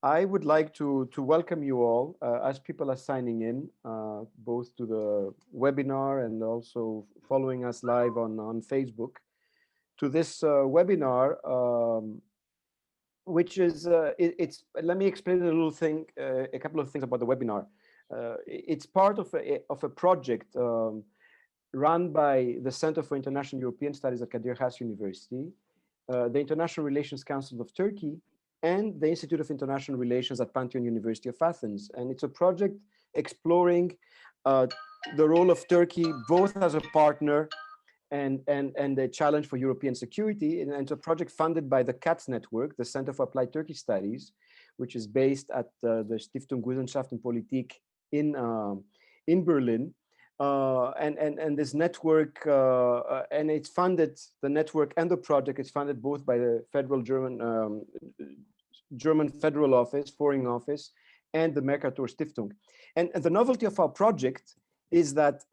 I would like to welcome you all as people are signing in, both to the webinar and also following us live on Facebook, to this webinar, which is, let me explain a little thing, a couple of things about the webinar. It's part of a project run by the Center for International European Studies at Kadir Has University, the International Relations Council of Turkey, and the Institute of International Relations at Pantheon University of Athens. And it's a project exploring the role of Turkey both as a partner and a challenge for European security. And it's a project funded by the CATS network, the Center for Applied Turkey Studies, which is based at the Stiftung Wissenschaft und Politik in Berlin. And this network, and it's funded, the network and the project is funded both by the federal German Federal Office, Foreign Office, and the Mercator Stiftung. And the novelty of our project is that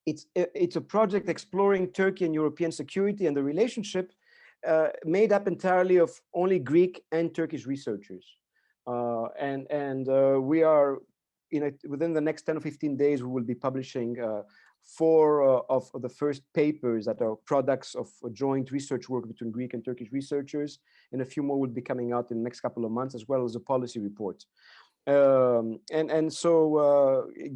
it's a project exploring Turkey and European security and the relationship made up entirely of only Greek and Turkish researchers. We are, within the next 10 or 15 days, we will be publishing 4 of the first papers that are products of joint research work between Greek and Turkish researchers, and a few more will be coming out in the next couple of months, as well as a policy report. So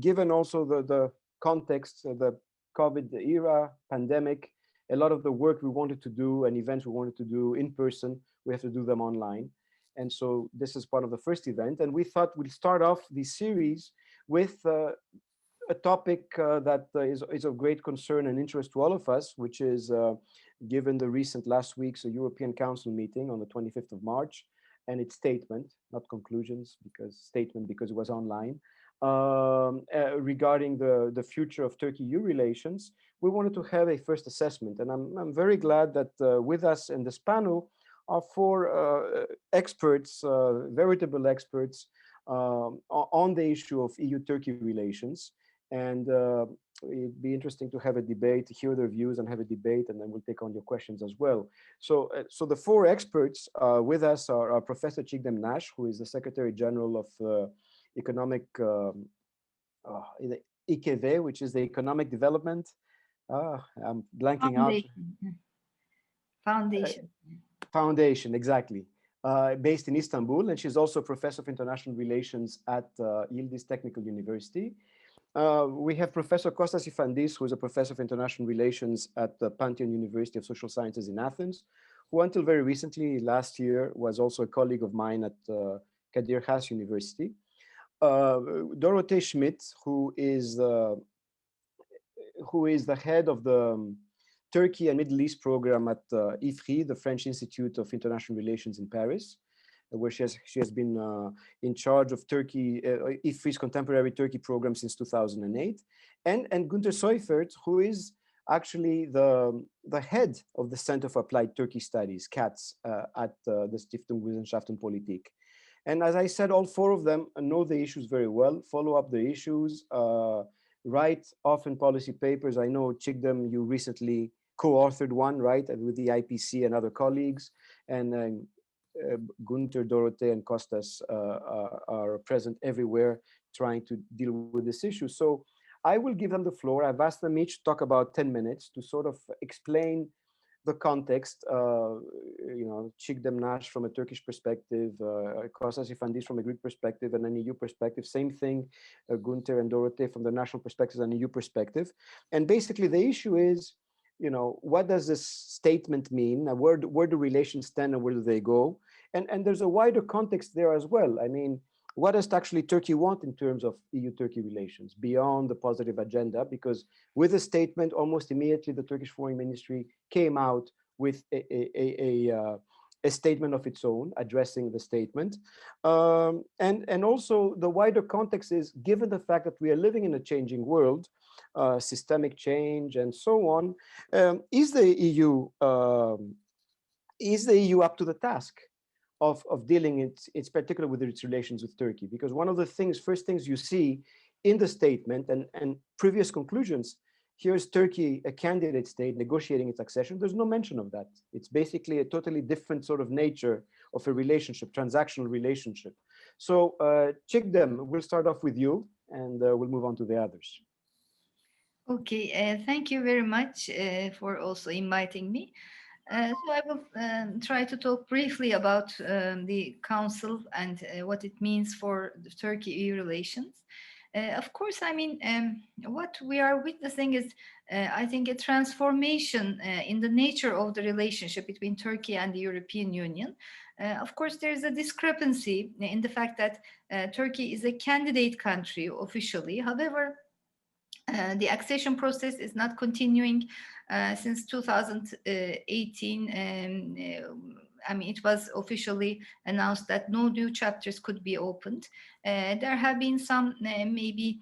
given also the context, the COVID era, pandemic, a lot of the work we wanted to do and events we wanted to do in person, we have to do them online. And so this is part of the first event. And we thought we'd start off this series with a topic that is of great concern and interest to all of us, which is given the recent last week's European Council meeting on the 25th of March and its statement, not conclusions, because it was online, regarding the future of Turkey-EU relations. We wanted to have a first assessment. And I'm very glad that with us in this panel are 4 experts, veritable experts on the issue of EU-Turkey relations. And it'd be interesting to have a debate, hear their views and have a debate, and then we'll take on your questions as well. So the 4 experts with us are Professor Çiğdem Nas, who is the Secretary General of Economic, IKV, which is the Economic Development, I'm blanking Foundation, exactly, based in Istanbul. And she's also a Professor of International Relations at Yildiz Technical University. We have Professor Kostas Ifantis, who is a Professor of International Relations at the Pantheon University of Social Sciences in Athens, who until very recently, last year, was also a colleague of mine at Kadir Has University. Dorothee Schmid, who is the head of the Turkey and Middle East program at IFRI, the French Institute of International Relations in Paris, where she has been in charge of Turkey, IFRI's contemporary Turkey program since 2008, and Günter Seufert, who is actually the head of the Center for Applied Turkey Studies, CATS, at the Stiftung Wissenschaft und Politik. And as I said, all 4 of them know the issues very well, follow up the issues, write often policy papers. I know, Çiğdem, you recently co-authored one, right, with the IPC and other colleagues, and Günter, Dorothee, and Kostas are present everywhere trying to deal with this issue. So I will give them the floor. I've asked them each to talk about 10 minutes to sort of explain the context, Çiğdem Nas from a Turkish perspective, Kostas Ifantis from a Greek perspective and an EU perspective. Same thing, Günter and Dorothee from the national perspective and EU perspective. And basically the issue is, what does this statement mean? Where do relations stand and where do they go? And there's a wider context there as well. I mean, what does actually Turkey want in terms of EU-Turkey relations beyond the positive agenda? Because with the statement, almost immediately the Turkish Foreign Ministry came out with a statement of its own addressing the statement. And also the wider context is, given the fact that we are living in a changing world, systemic change and so on, is the EU up to the task of dealing it's particular with its relations with Turkey? Because one of the first things you see in the statement and previous conclusions Here's Turkey, a candidate state, negotiating its accession. There's no mention of that. It's basically a totally different sort of nature of a relationship, transactional relationship. So Çiğdem, we'll start off with you, and we'll move on to the others. Okay, thank you very much for also inviting me. So I will try to talk briefly about the Council and what it means for the Turkey-EU relations. Of course, I mean, what we are witnessing is, I think, a transformation in the nature of the relationship between Turkey and the European Union. Of course, there is a discrepancy in the fact that Turkey is a candidate country officially. However, the accession process is not continuing since 2018. I mean, it was officially announced that no new chapters could be opened. There have been some maybe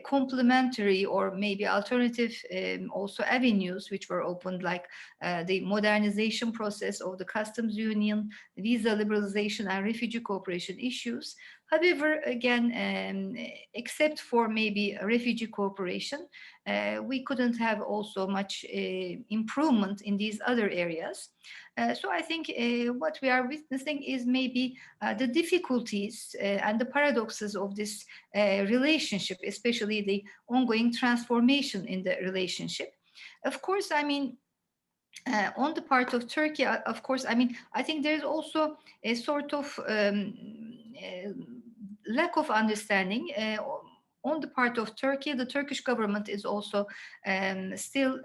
complementary or maybe alternative also avenues which were opened, like the modernization process of the customs union, visa liberalization, and refugee cooperation issues. However, again, except for maybe refugee cooperation, we couldn't have also much improvement in these other areas. So I think what we are witnessing is maybe the difficulties and the paradoxes of this relationship, especially the ongoing transformation in the relationship. Of course, I mean, on the part of Turkey, of course, I mean, I think there's also a sort of lack of understanding on the part of Turkey. The Turkish government is also still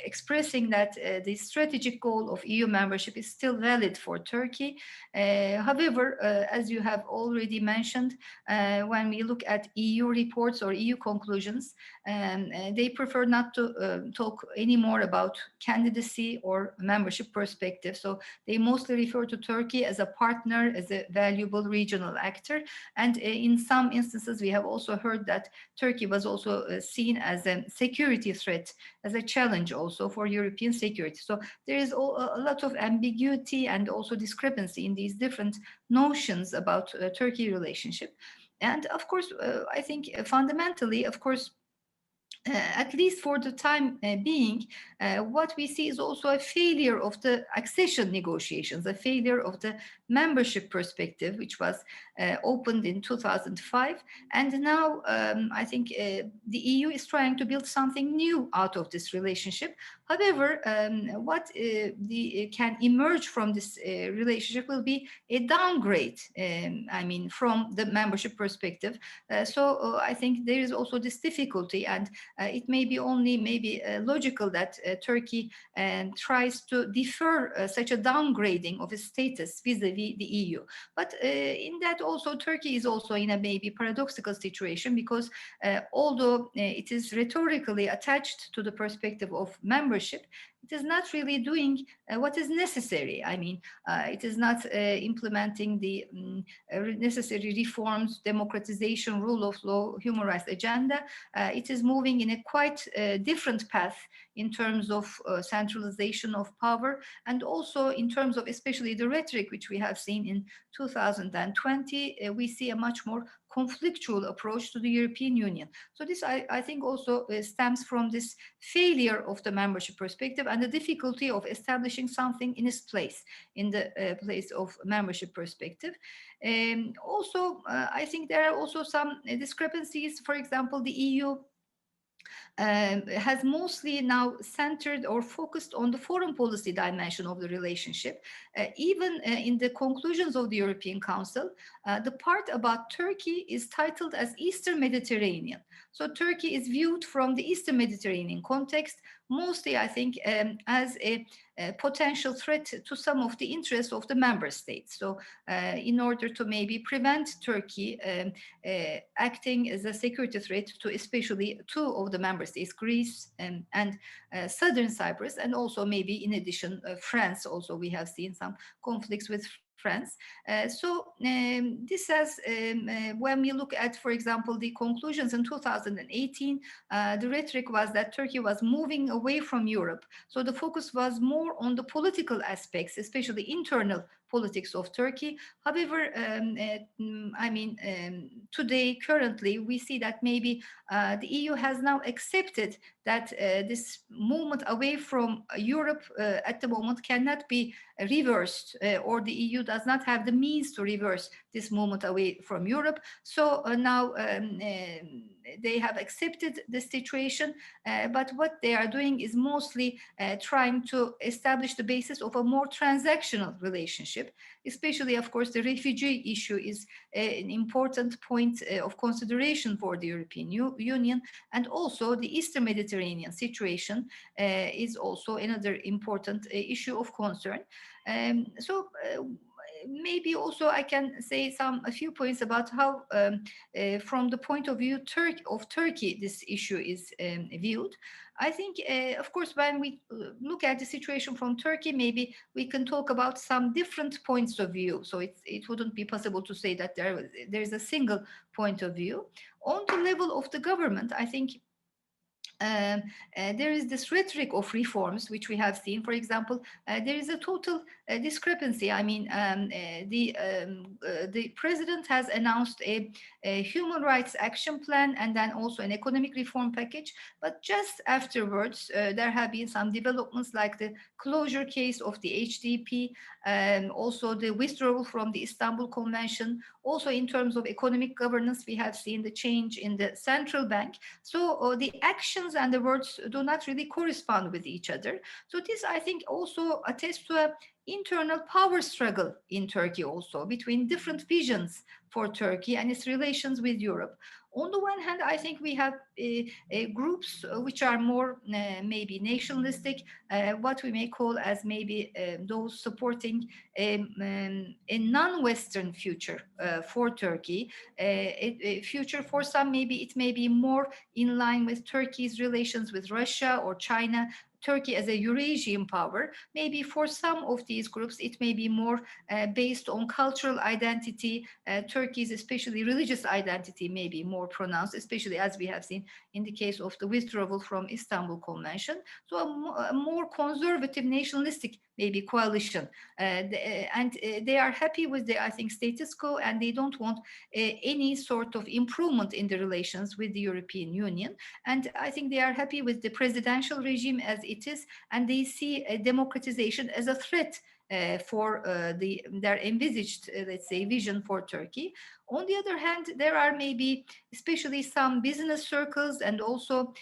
expressing that the strategic goal of EU membership is still valid for Turkey. However, as you have already mentioned, when we look at EU reports or EU conclusions, they prefer not to talk anymore about candidacy or membership perspective. So they mostly refer to Turkey as a partner, as a valuable regional actor. And in some instances, we have also heard that Turkey was also seen as a security threat, as a challenge also for European security. So there is a lot of ambiguity and also discrepancy in these different notions about Turkey relationship. And of course, I think fundamentally, of course, at least for the time being, what we see is also a failure of the accession negotiations, a failure of the membership perspective, which was opened in 2005. And now I think the EU is trying to build something new out of this relationship. However, what can emerge from this relationship will be a downgrade, I mean, from the membership perspective. So I think there is also this difficulty, and it may be only maybe logical that Turkey tries to defer such a downgrading of its status vis-a-vis the EU. But in that also, Turkey is also in a maybe paradoxical situation, because although it is rhetorically attached to the perspective of membership, it is not really doing what is necessary. I mean, it is not implementing the necessary reforms, democratization, rule of law, human rights agenda. It is moving in a quite different path in terms of centralization of power, and also in terms of especially the rhetoric which we have seen in 2020. We see a much more conflictual approach to the European Union. So this, I think, also stems from this failure of the membership perspective and the difficulty of establishing something in its place, in the place of membership perspective. Also, I think there are also some discrepancies. For example, the EU has mostly now centered or focused on the foreign policy dimension of the relationship. Even in the conclusions of the European Council, the part about Turkey is titled as Eastern Mediterranean. So Turkey is viewed from the Eastern Mediterranean context, mostly, I think, as a potential threat to some of the interests of the member states. So in order to maybe prevent Turkey acting as a security threat to especially two of the member states, Greece and southern Cyprus, and also maybe in addition, France. Also, we have seen some conflicts with France. This has, when we look at, for example, the conclusions in 2018, the rhetoric was that Turkey was moving away from Europe. So the focus was more on the political aspects, especially internal politics of Turkey. However, today, currently, we see that maybe the EU has now accepted that this movement away from Europe at the moment cannot be reversed, or the EU does not have the means to reverse this movement away from Europe. So now they have accepted the situation, but what they are doing is mostly trying to establish the basis of a more transactional relationship. Especially, of course, the refugee issue is an important point of consideration for the European Union, and also the Eastern Mediterranean situation is also another important issue of concern. Maybe also I can say a few points about how, from the point of view of Turkey, this issue is viewed. I think, of course, when we look at the situation from Turkey, maybe we can talk about some different points of view. So it wouldn't be possible to say that there is a single point of view. On the level of the government, I think there is this rhetoric of reforms which we have seen. For example, there is a total discrepancy. I mean, the president has announced a human rights action plan and then also an economic reform package. But just afterwards, there have been some developments like the closure case of the HDP, also the withdrawal from the Istanbul Convention. Also, in terms of economic governance, we have seen the change in the central bank. So the actions and the words do not really correspond with each other. So this, I think, also attests to an internal power struggle in Turkey also between different visions for Turkey and its relations with Europe. On the one hand, I think we have groups which are more maybe nationalistic, what we may call as maybe those supporting a non-Western future for Turkey. A future for some, maybe it may be more in line with Turkey's relations with Russia or China. Turkey as a Eurasian power. Maybe for some of these groups, it may be more based on cultural identity. Turkey's especially religious identity may be more pronounced, especially as we have seen in the case of the withdrawal from Istanbul Convention. So a more conservative nationalistic maybe coalition. And they are happy with the, I think, status quo, and they don't want any sort of improvement in the relations with the European Union. And I think they are happy with the presidential regime as it is, and they see a democratization as a threat for their envisaged, let's say, vision for Turkey. On the other hand, there are maybe especially some business circles and also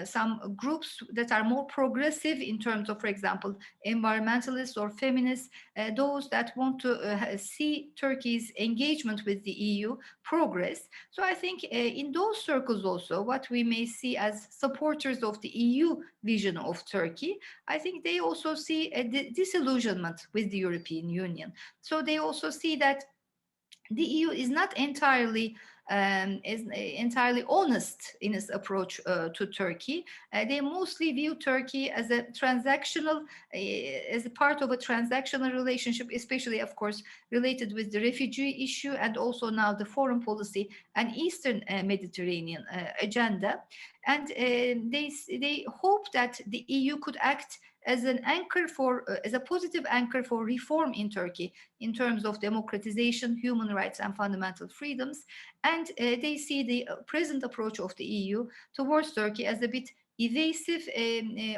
some groups that are more progressive in terms of, for example, environmentalists or feminists, those that want to see Turkey's engagement with the EU progress. So I think in those circles also, what we may see as supporters of the EU vision of Turkey, I think they also see a disillusionment with the European Union. So they also see that the EU is not entirely honest in its approach to Turkey. They mostly view Turkey as a transactional, as a part of a transactional relationship, especially, of course, related with the refugee issue and also now the foreign policy and Eastern Mediterranean agenda. And they hope that the EU could act as an anchor for, as a positive anchor for reform in Turkey in terms of democratization, human rights, and fundamental freedoms. And they see the present approach of the EU towards Turkey as a bit evasive,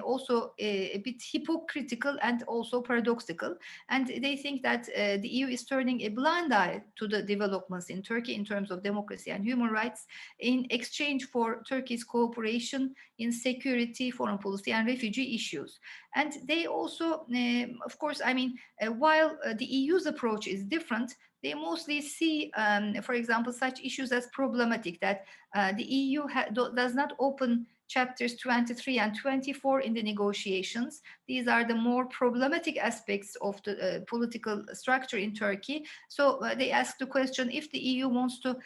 also a bit hypocritical and also paradoxical. And they think that the EU is turning a blind eye to the developments in Turkey in terms of democracy and human rights in exchange for Turkey's cooperation in security, foreign policy, and refugee issues. And they also, of course, I mean, while the EU's approach is different, they mostly see, for example, such issues as problematic, that the EU does not open chapters 23 and 24 in the negotiations. These are the more problematic aspects of the political structure in Turkey. So they ask the question, if the EU wants to,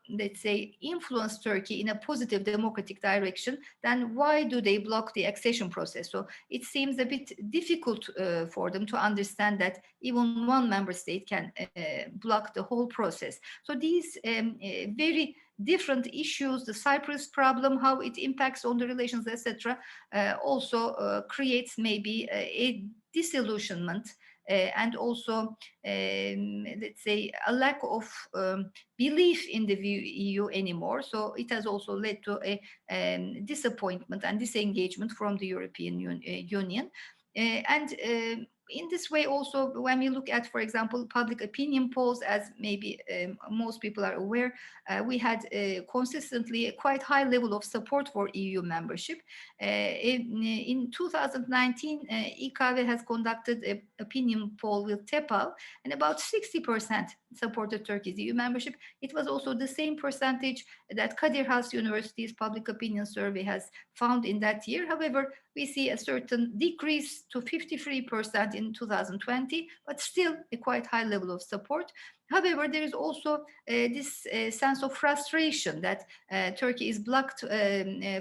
let's say, influence Turkey in a positive democratic direction, then why do they block the accession process? So it seems a bit difficult for them to understand that even one member state can block the whole process. So these very different issues, the Cyprus problem, how it impacts on the relations, etc., also also creates maybe a disillusionment and also, let's say, a lack of belief in the EU anymore. So it has also led to a disappointment and disengagement from the European Union. And in this way also, when we look at, for example, public opinion polls, as maybe most people are aware, we had consistently a quite high level of support for EU membership. In 2019, İKV has conducted an opinion poll with TEPAL, and about 60% supported Turkey's EU membership. It was also the same percentage that Kadir Has University's public opinion survey has found in that year. However, we see a certain decrease to 53% in 2020, but still a quite high level of support. However, there is also this sense of frustration that Turkey is blocked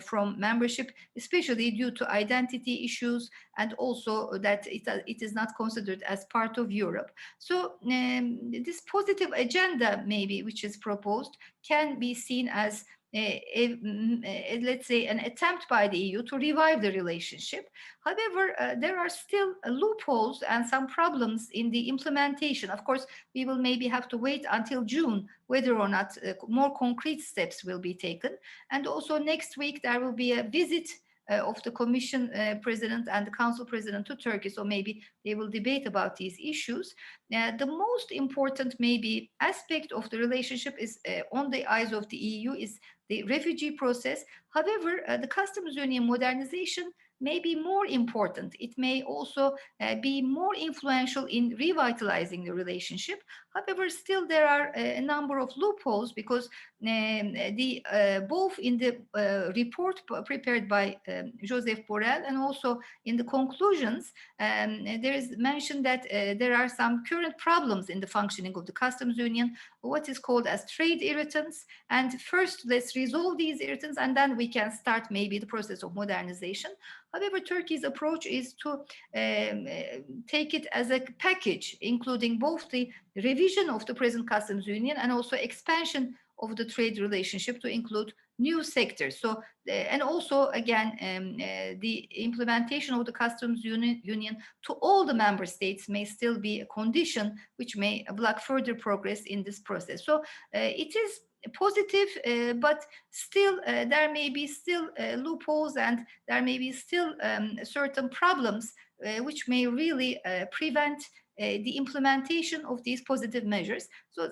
from membership, especially due to identity issues, and also that it is not considered as part of Europe. So this positive agenda, maybe, which is proposed, can be seen as let's say, an attempt by the EU to revive the relationship. However, there are still loopholes and some problems in the implementation. Of course, we will maybe have to wait until June whether or not more concrete steps will be taken. And also next week, there will be a visit of the Commission President and the Council President to Turkey. So maybe they will debate about these issues. The most important maybe aspect of the relationship is on the eyes of the EU is the refugee process. However, the customs union modernization may be more important. It may also be more influential in revitalizing the relationship. However, still there are a number of loopholes because both in the report prepared by Joseph Borrell and also in the conclusions, there is mentioned that there are some current problems in the functioning of the customs union, what is called as trade irritants. And first, let's resolve these irritants, and then we can start maybe the process of modernization. However, Turkey's approach is to take it as a package, including both the revision of the present customs union and also expansion of the trade relationship to include new sectors. So, and also, again, the implementation of the customs union to all the member states may still be a condition which may block further progress in this process. So it is positive, but still there may be still loopholes, and there may be still certain problems which may really prevent the implementation of these positive measures. So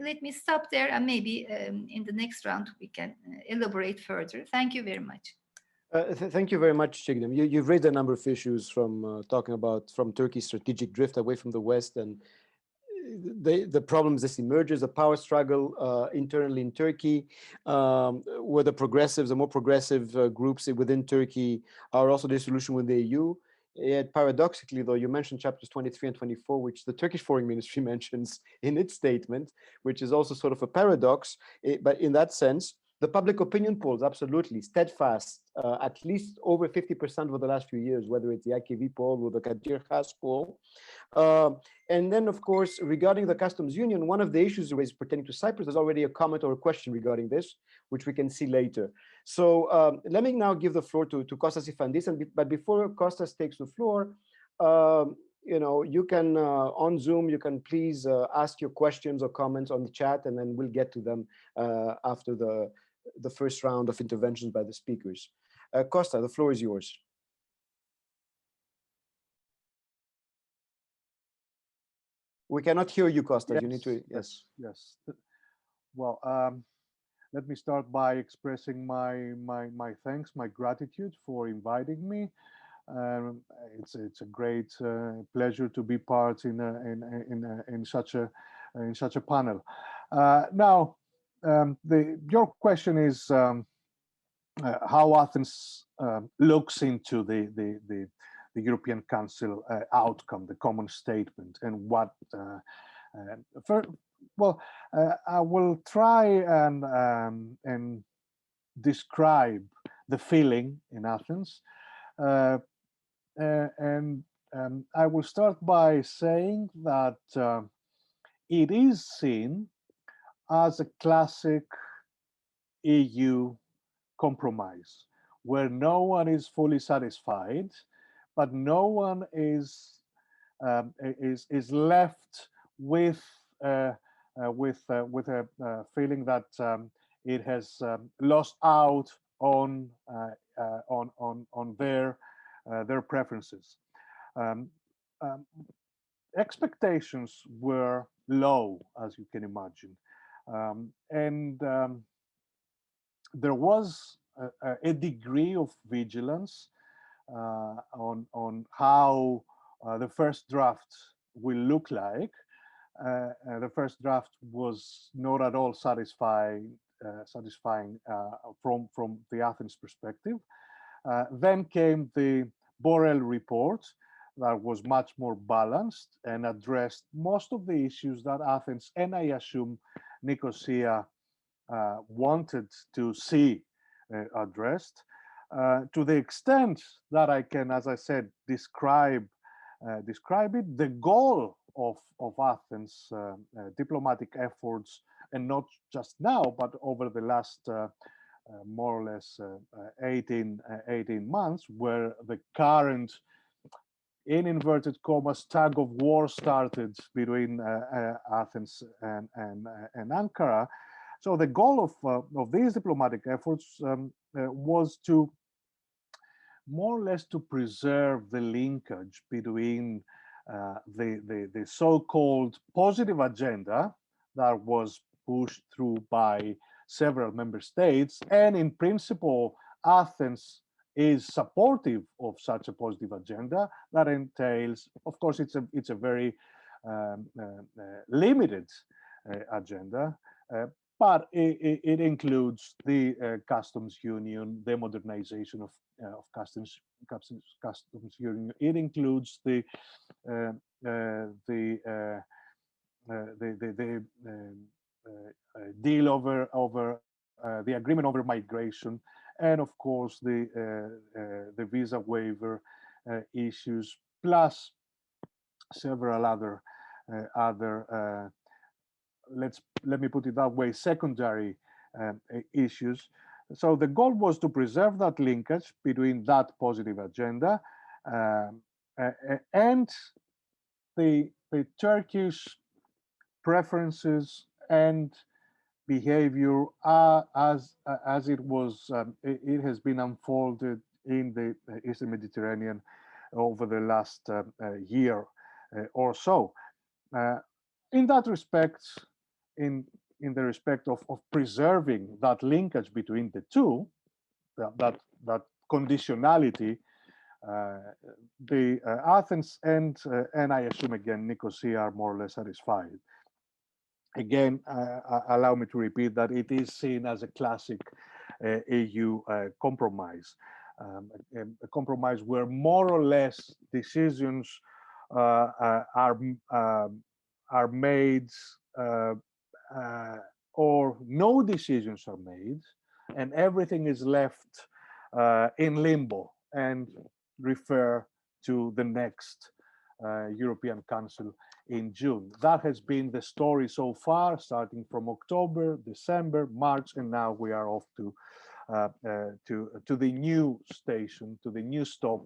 let me stop there, and maybe in the next round we can elaborate further. Thank you very much. Thank you very much, Çiğdem. You've raised a number of issues from talking about from Turkey's strategic drift away from the West and the problems this emerges, the power struggle internally in Turkey, where the progressives, the more progressive groups within Turkey are also disillusioned with the EU. Yet paradoxically, though, you mentioned chapters 23 and 24, which the Turkish Foreign Ministry mentions in its statement, which is also sort of a paradox. But in that sense, the public opinion polls, absolutely, steadfast, at least over 50% over the last few years, whether it's the IKV poll or the Kadir Has poll. And then, of course, regarding the customs union, one of the issues raised pertaining to Cyprus, there's already a comment or a question regarding this, which we can see later. So let me now give the floor to Kostas Ifantis. But before Kostas takes the floor, you know, you can, on Zoom, you can please ask your questions or comments on the chat, and then we'll get to them after the first round of interventions by the speakers. Costa, the floor is yours. We cannot hear you, Costa. Yes, you need to, yes. Well, let me start by expressing my thanks, my gratitude for inviting me. It's a great pleasure to be part in such a panel. Now, your question is how Athens looks into the European Council outcome, the common statement, and what. I will try and describe the feeling in Athens, and I will start by saying that it is seen as a classic EU compromise, where no one is fully satisfied, but no one is left with a feeling that it has lost out on their preferences. Um, um, Expectations were low, as you can imagine, and there was a degree of vigilance on how the first draft will look like. The first draft was not at all satisfying from the Athens perspective. Then came the Borrell report that was much more balanced and addressed most of the issues that Athens and I assume Nicosia wanted to see addressed, to the extent that I can, as I said, describe it. The goal of Athens' diplomatic efforts, and not just now, but over the last more or less 18 months, where the current, in inverted commas, tug of war started between Athens and Ankara. So the goal of these diplomatic efforts was to more or less to preserve the linkage between the so-called positive agenda that was pushed through by several member states, and in principle, Athens is supportive of such a positive agenda that entails, of course, it's a very limited agenda, but it includes the customs union, the modernization of customs union. It includes the deal over the agreement over migration, and of course the visa waiver issues, plus several other let me put it that way, secondary issues. So the goal was to preserve that linkage between that positive agenda and the Turkish preferences and behavior as it was it has been unfolded in the Eastern Mediterranean over the last year or so. In that respect, in the respect of preserving that linkage between the two, that conditionality, the Athens and I assume again Nicosia are more or less satisfied. Again, allow me to repeat that it is seen as a classic EU compromise, a compromise where more or less decisions are made or no decisions are made, and everything is left in limbo and refer to the next European Council in June. That has been the story so far, starting from October, December, March, and now we are off to the new station, to the new stop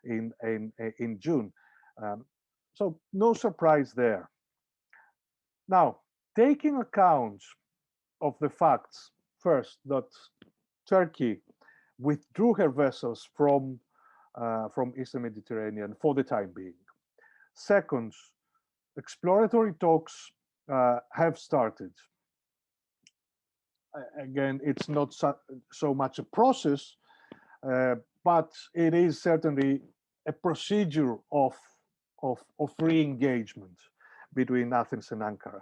in June. So no surprise there. Now, taking account of the facts, first, that Turkey withdrew her vessels from Eastern Mediterranean for the time being. Second, exploratory talks have started. Again, it's not so much a process, but it is certainly a procedure of re-engagement between Athens and Ankara.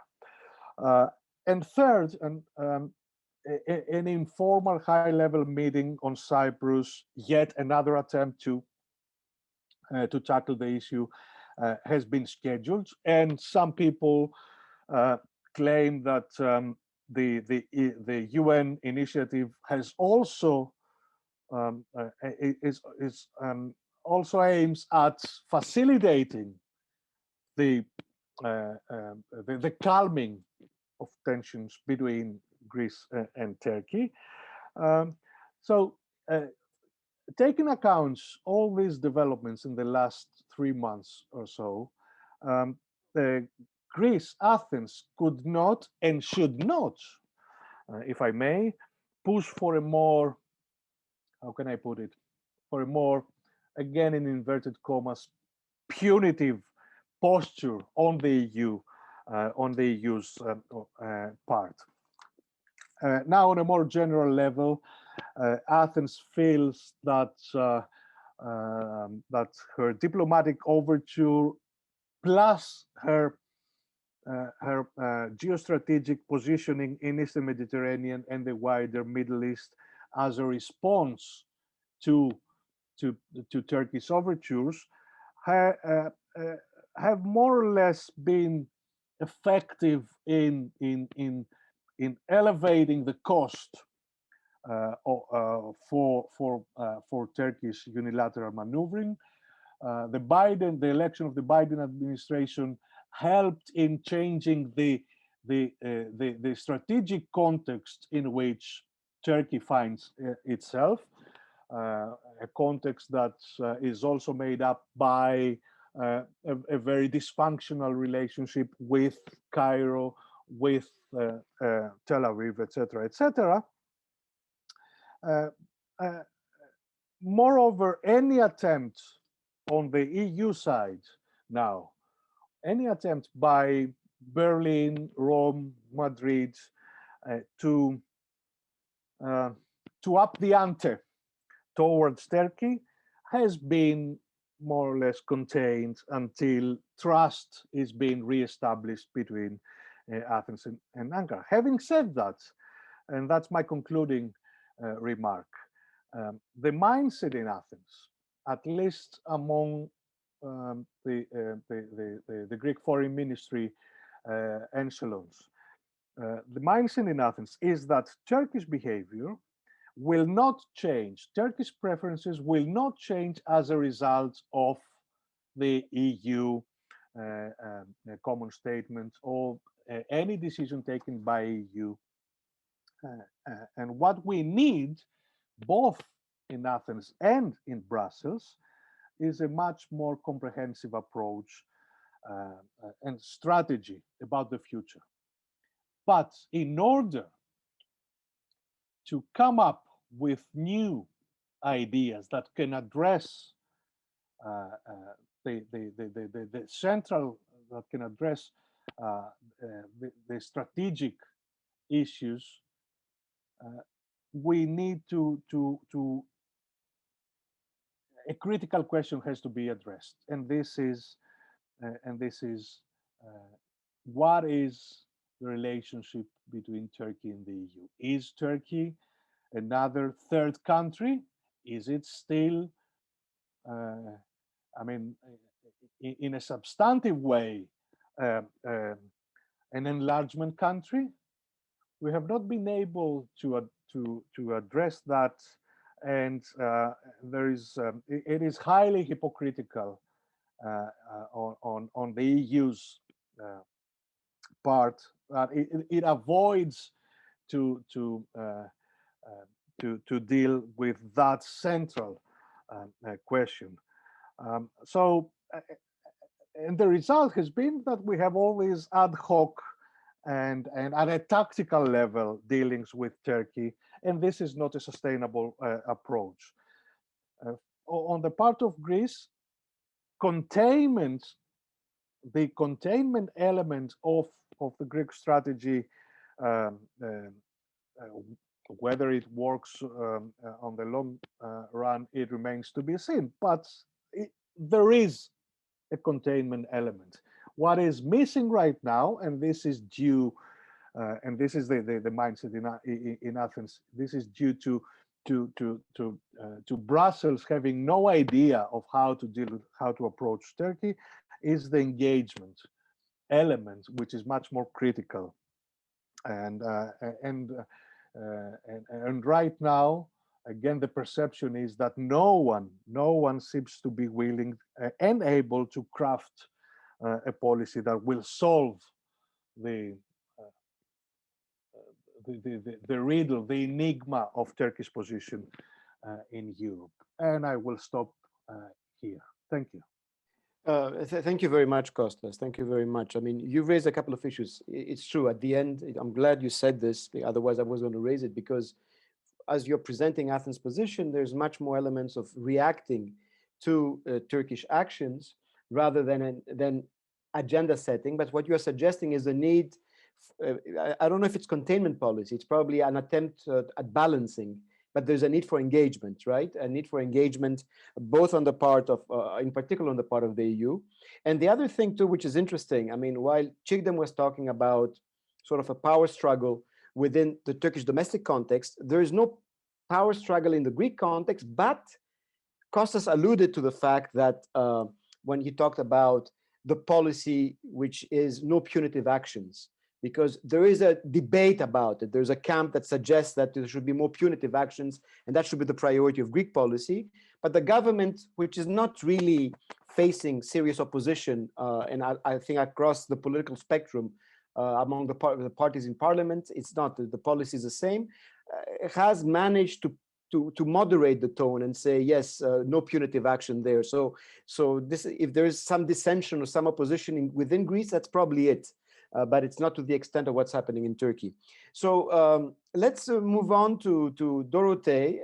And third, an informal high-level meeting on Cyprus, yet another attempt to tackle the issue, has been scheduled, and some people claim that the UN initiative has also also aims at facilitating the calming of tensions between Greece and Turkey. So taking account all these developments in the last 3 months or so, Greece, Athens could not and should not, if I may, push for a more, how can I put it, for a more, again in inverted commas, punitive posture on the EU, on the EU's part. Now, on a more general level, Athens feels that that her diplomatic overture, plus her geostrategic positioning in Eastern Mediterranean and the wider Middle East, as a response to Turkey's overtures, have more or less been effective in elevating the cost for Turkish unilateral maneuvering. The election of the Biden administration helped in changing the strategic context in which Turkey finds itself, a context that is also made up by a very dysfunctional relationship with Cairo, with Tel Aviv, etc., etc. Moreover, any attempt on the EU side now, any attempt by Berlin, Rome, Madrid to up the ante towards Turkey has been more or less contained until trust is being re-established between Athens and Ankara. Having said that, and that's my concluding remark, the mindset in Athens, at least among the Greek Foreign Ministry echelons, the mindset in Athens is that Turkish behavior will not change. Turkish preferences will not change as a result of the EU common statement or any decision taken by EU. And what we need, both in Athens and in Brussels, is a much more comprehensive approach and strategy about the future. But in order to come up with new ideas that can address the central, that can address the strategic issues, we need to a critical question has to be addressed, and this is what is the relationship between Turkey and the EU? Is Turkey another third country? Is it still, I mean, in a substantive way, an enlargement country? We have not been able to address that, and there is it is highly hypocritical on the EU's part that it avoids to deal with that central question. And the result has been that we have always ad hoc and at a tactical level dealings with Turkey, and this is not a sustainable approach. On the part of Greece, the containment element of the Greek strategy, whether it works on the long run, it remains to be seen. But there is a containment element. What is missing right now, and this is due, and this is the mindset in Athens. This is due to Brussels having no idea of how to deal with, how to approach Turkey, is the engagement element, which is much more critical. And right now, again, the perception is that no one seems to be willing and able to craft a policy that will solve the riddle, the enigma of Turkish position in Europe. And I will stop here. Thank you. Thank you very much, Kostas. Thank you very much. I mean, you've raised a couple of issues. It's true. At the end, I'm glad you said this. Otherwise, I was going to raise it, because as you're presenting Athens' position, there's much more elements of reacting to Turkish actions rather than agenda setting. But what you're suggesting is a need. I don't know if it's containment policy. It's probably an attempt at balancing. But there's a need for engagement, right? A need for engagement, both on the part of, in particular, on the part of the EU. And the other thing, too, which is interesting, I mean, while Çiğdem was talking about sort of a power struggle within the Turkish domestic context, there is no power struggle in the Greek context, but Kostas alluded to the fact that when he talked about the policy, which is no punitive actions, because there is a debate about it. There's a camp that suggests that there should be more punitive actions, and that should be the priority of Greek policy. But the government, which is not really facing serious opposition, and I think across the political spectrum among the parties in parliament, it's not, the policy is the same, has managed to moderate the tone and say, yes, no punitive action there. So this, if there is some dissension or some opposition within Greece, that's probably it. But it's not to the extent of what's happening in Turkey. So let's move on to Dorothee.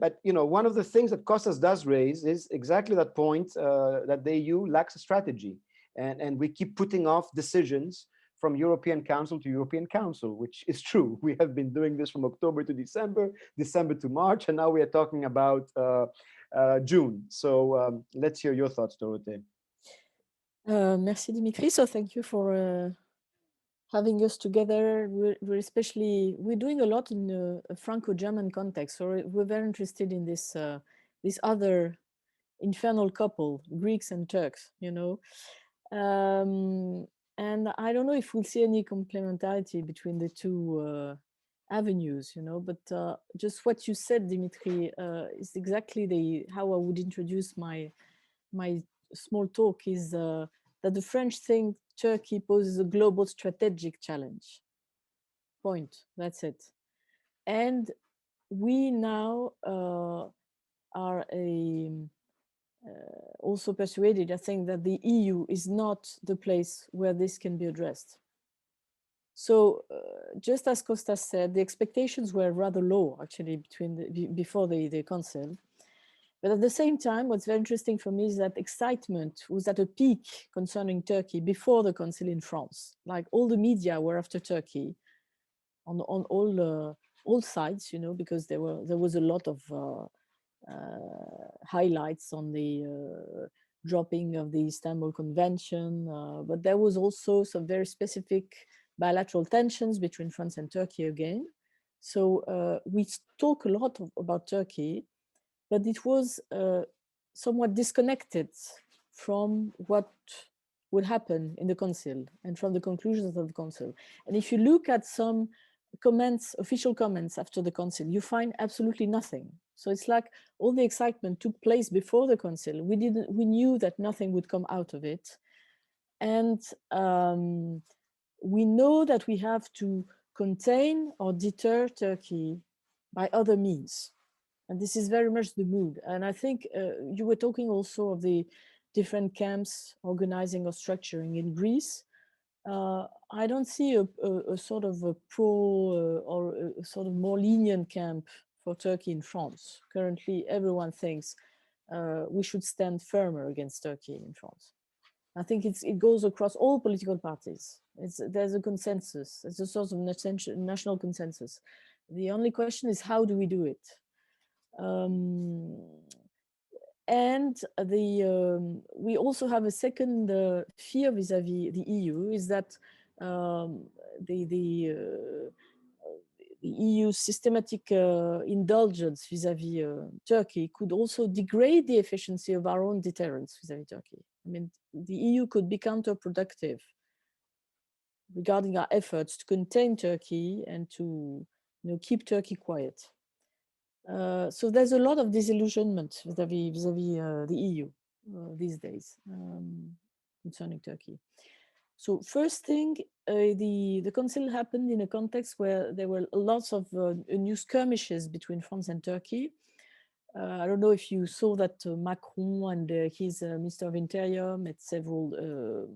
But one of the things that Kostas does raise is exactly that point that the EU lacks a strategy, and we keep putting off decisions from European Council to European Council, which is true. We have been doing this from October to December, December to March, and now we are talking about June. So let's hear your thoughts, Dorothee. Merci, Dimitri. So thank you for having us together. We're doing a lot in a Franco-German context. So we're very interested in this other infernal couple, Greeks and Turks, and I don't know if we'll see any complementarity between the two avenues, but just what you said, Dimitri, is exactly how I would introduce my small talk, is that the French think Turkey poses a global strategic challenge. Point. That's it. And we now are also persuaded, I think, that the EU is not the place where this can be addressed. So just as Kostas said, the expectations were rather low, actually, before the Council. But at the same time, what's very interesting for me is that excitement was at a peak concerning Turkey before the Council in France. Like, all the media were after Turkey on all sides, because there was a lot of highlights on the dropping of the Istanbul Convention, but there was also some very specific bilateral tensions between France and Turkey again. So we talk a lot about Turkey, but it was somewhat disconnected from what would happen in the Council and from the conclusions of the Council. And if you look at some comments, official comments after the Council, you find absolutely nothing. So it's like all the excitement took place before the Council. We knew that nothing would come out of it. And we know that we have to contain or deter Turkey by other means. And this is very much the mood. And I think you were talking also of the different camps organizing or structuring in Greece. I don't see a sort of a pro or a sort of more lenient camp for Turkey in France. Currently, everyone thinks we should stand firmer against Turkey in France. I think it goes across all political parties. There's a consensus. It's a sort of national consensus. The only question is, how do we do it? And we also have a second fear vis-à-vis the EU, is that the EU's systematic indulgence vis-à-vis Turkey could also degrade the efficiency of our own deterrence vis-à-vis Turkey. I mean, the EU could be counterproductive regarding our efforts to contain Turkey and to keep Turkey quiet. So there's a lot of disillusionment vis-à-vis the EU these days concerning Turkey. So first thing, the council happened in a context where there were lots of new skirmishes between France and Turkey. I don't know if you saw that Macron and his Minister of Interior made several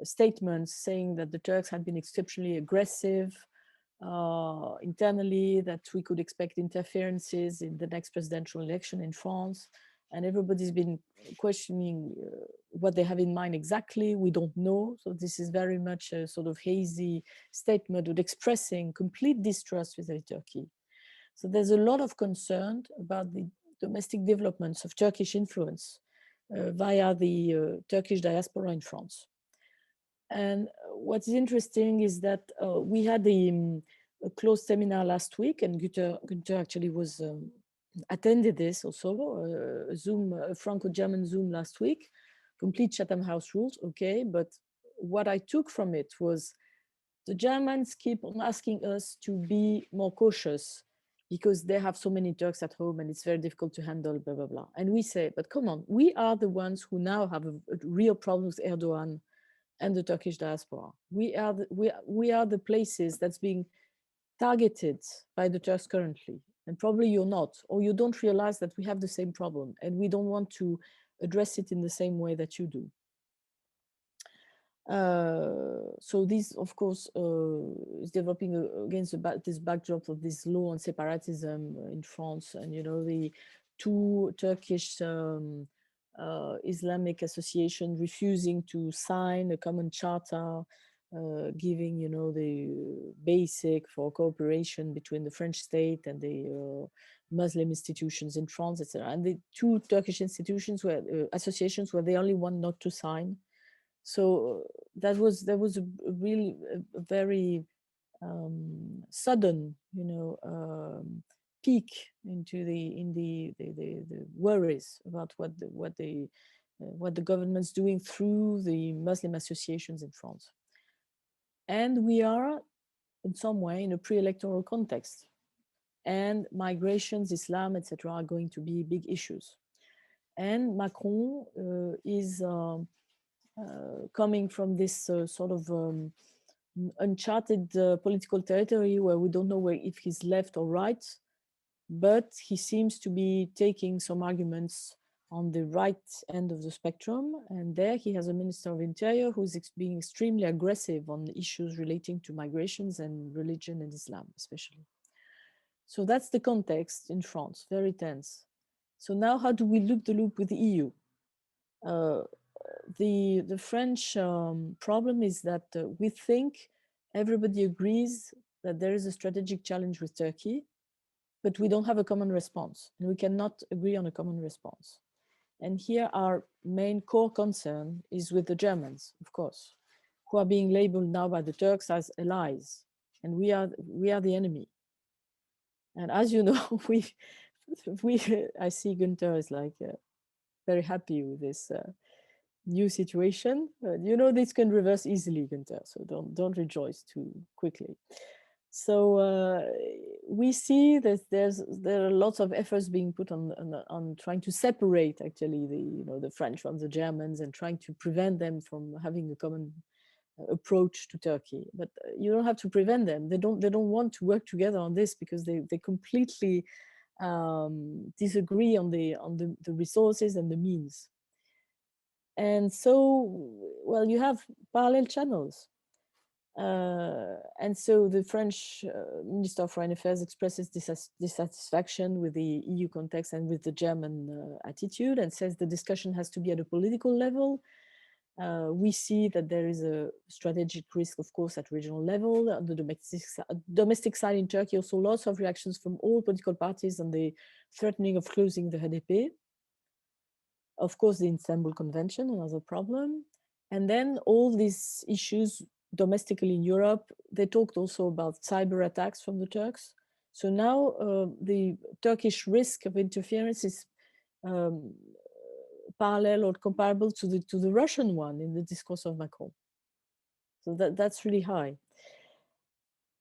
statements saying that the Turks had been exceptionally aggressive internally, that we could expect interferences in the next presidential election in France. And everybody's been questioning what they have in mind exactly. We don't know. So this is very much a sort of hazy statement with expressing complete distrust with Turkey. So there's a lot of concern about the domestic developments of Turkish influence via the Turkish diaspora in France. And what's interesting is that we had a closed seminar last week, and Günter actually was attended this also, Zoom, Franco-German Zoom last week, complete Chatham House rules, okay, but what I took from it was the Germans keep on asking us to be more cautious because they have so many Turks at home and it's very difficult to handle, blah, blah, blah. And we say, but come on, we are the ones who now have a real problem with Erdogan and the Turkish diaspora. We are the places that's being targeted by the Turks currently. And probably you're not, or you don't realize that we have the same problem and we don't want to address it in the same way that you do. So this, of course, is developing against this backdrop of this law on separatism in France, and the two Turkish Islamic associations refusing to sign a common charter, giving the basic for cooperation between the French state and the Muslim institutions in France, etc. And the two Turkish institutions were associations were the only one not to sign. So there was a really very sudden, peak into the worries about what the government's doing through the Muslim associations in France. And we are, in some way, in a pre-electoral context, and migrations, Islam, etc., are going to be big issues. And Macron is coming from this sort of uncharted political territory where we don't know if he's left or right, but he seems to be taking some arguments on the right end of the spectrum. And there he has a Minister of Interior who's being extremely aggressive on issues relating to migrations and religion and Islam, especially. So that's the context in France, very tense. So now how do we loop the loop with the EU? The French problem is that we think everybody agrees that there is a strategic challenge with Turkey, but we don't have a common response, and we cannot agree on a common response. And here our main core concern is with the Germans, of course, who are being labeled now by the Turks as allies, and we are the enemy. And as you know, I see Günter is like very happy with this new situation. This can reverse easily, Günter, so don't rejoice too quickly. So we see that there are lots of efforts being put on trying to separate actually the French from the Germans and trying to prevent them from having a common approach to Turkey. But you don't have to prevent them. They don't want to work together on this because they completely disagree on the resources and the means. And so, well, you have parallel channels. And so the French Minister of Foreign Affairs expresses dissatisfaction with the EU context and with the German attitude, and says the discussion has to be at a political level. We see that there is a strategic risk, of course, at regional level. On the domestic side in Turkey, also lots of reactions from all political parties on the threatening of closing the HDP. Of course, the Istanbul Convention, another problem. And then all these issues domestically in Europe, they talked also about cyber attacks from the Turks. So now the Turkish risk of interference is parallel or comparable to the Russian one in the discourse of Macron. So that's really high.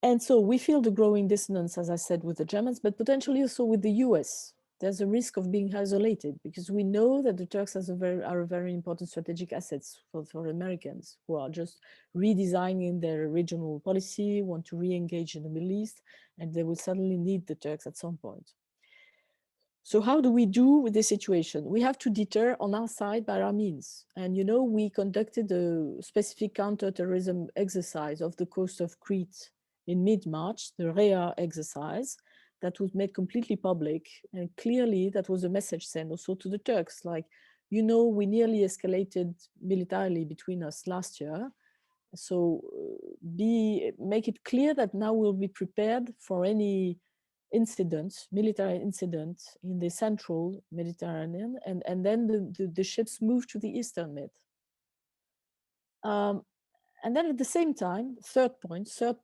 And so we feel the growing dissonance, as I said, with the Germans, but potentially also with the US. there's a risk of being isolated, because we know that the Turks are a very important strategic assets for Americans who are just redesigning their regional policy, want to re-engage in the Middle East, and they will suddenly need the Turks at some point. So how do we do with this situation? We have to deter on our side by our means. And you know, we conducted a specific counterterrorism exercise off the coast of Crete in mid-March, the REA exercise, that was made completely public. And clearly that was a message sent also to the Turks, like, you know, we nearly escalated militarily between us last year. So make it clear that now we'll be prepared for any incident, military incident in the central Mediterranean, and then the ships move to the Eastern Med. And then at the same time, third step,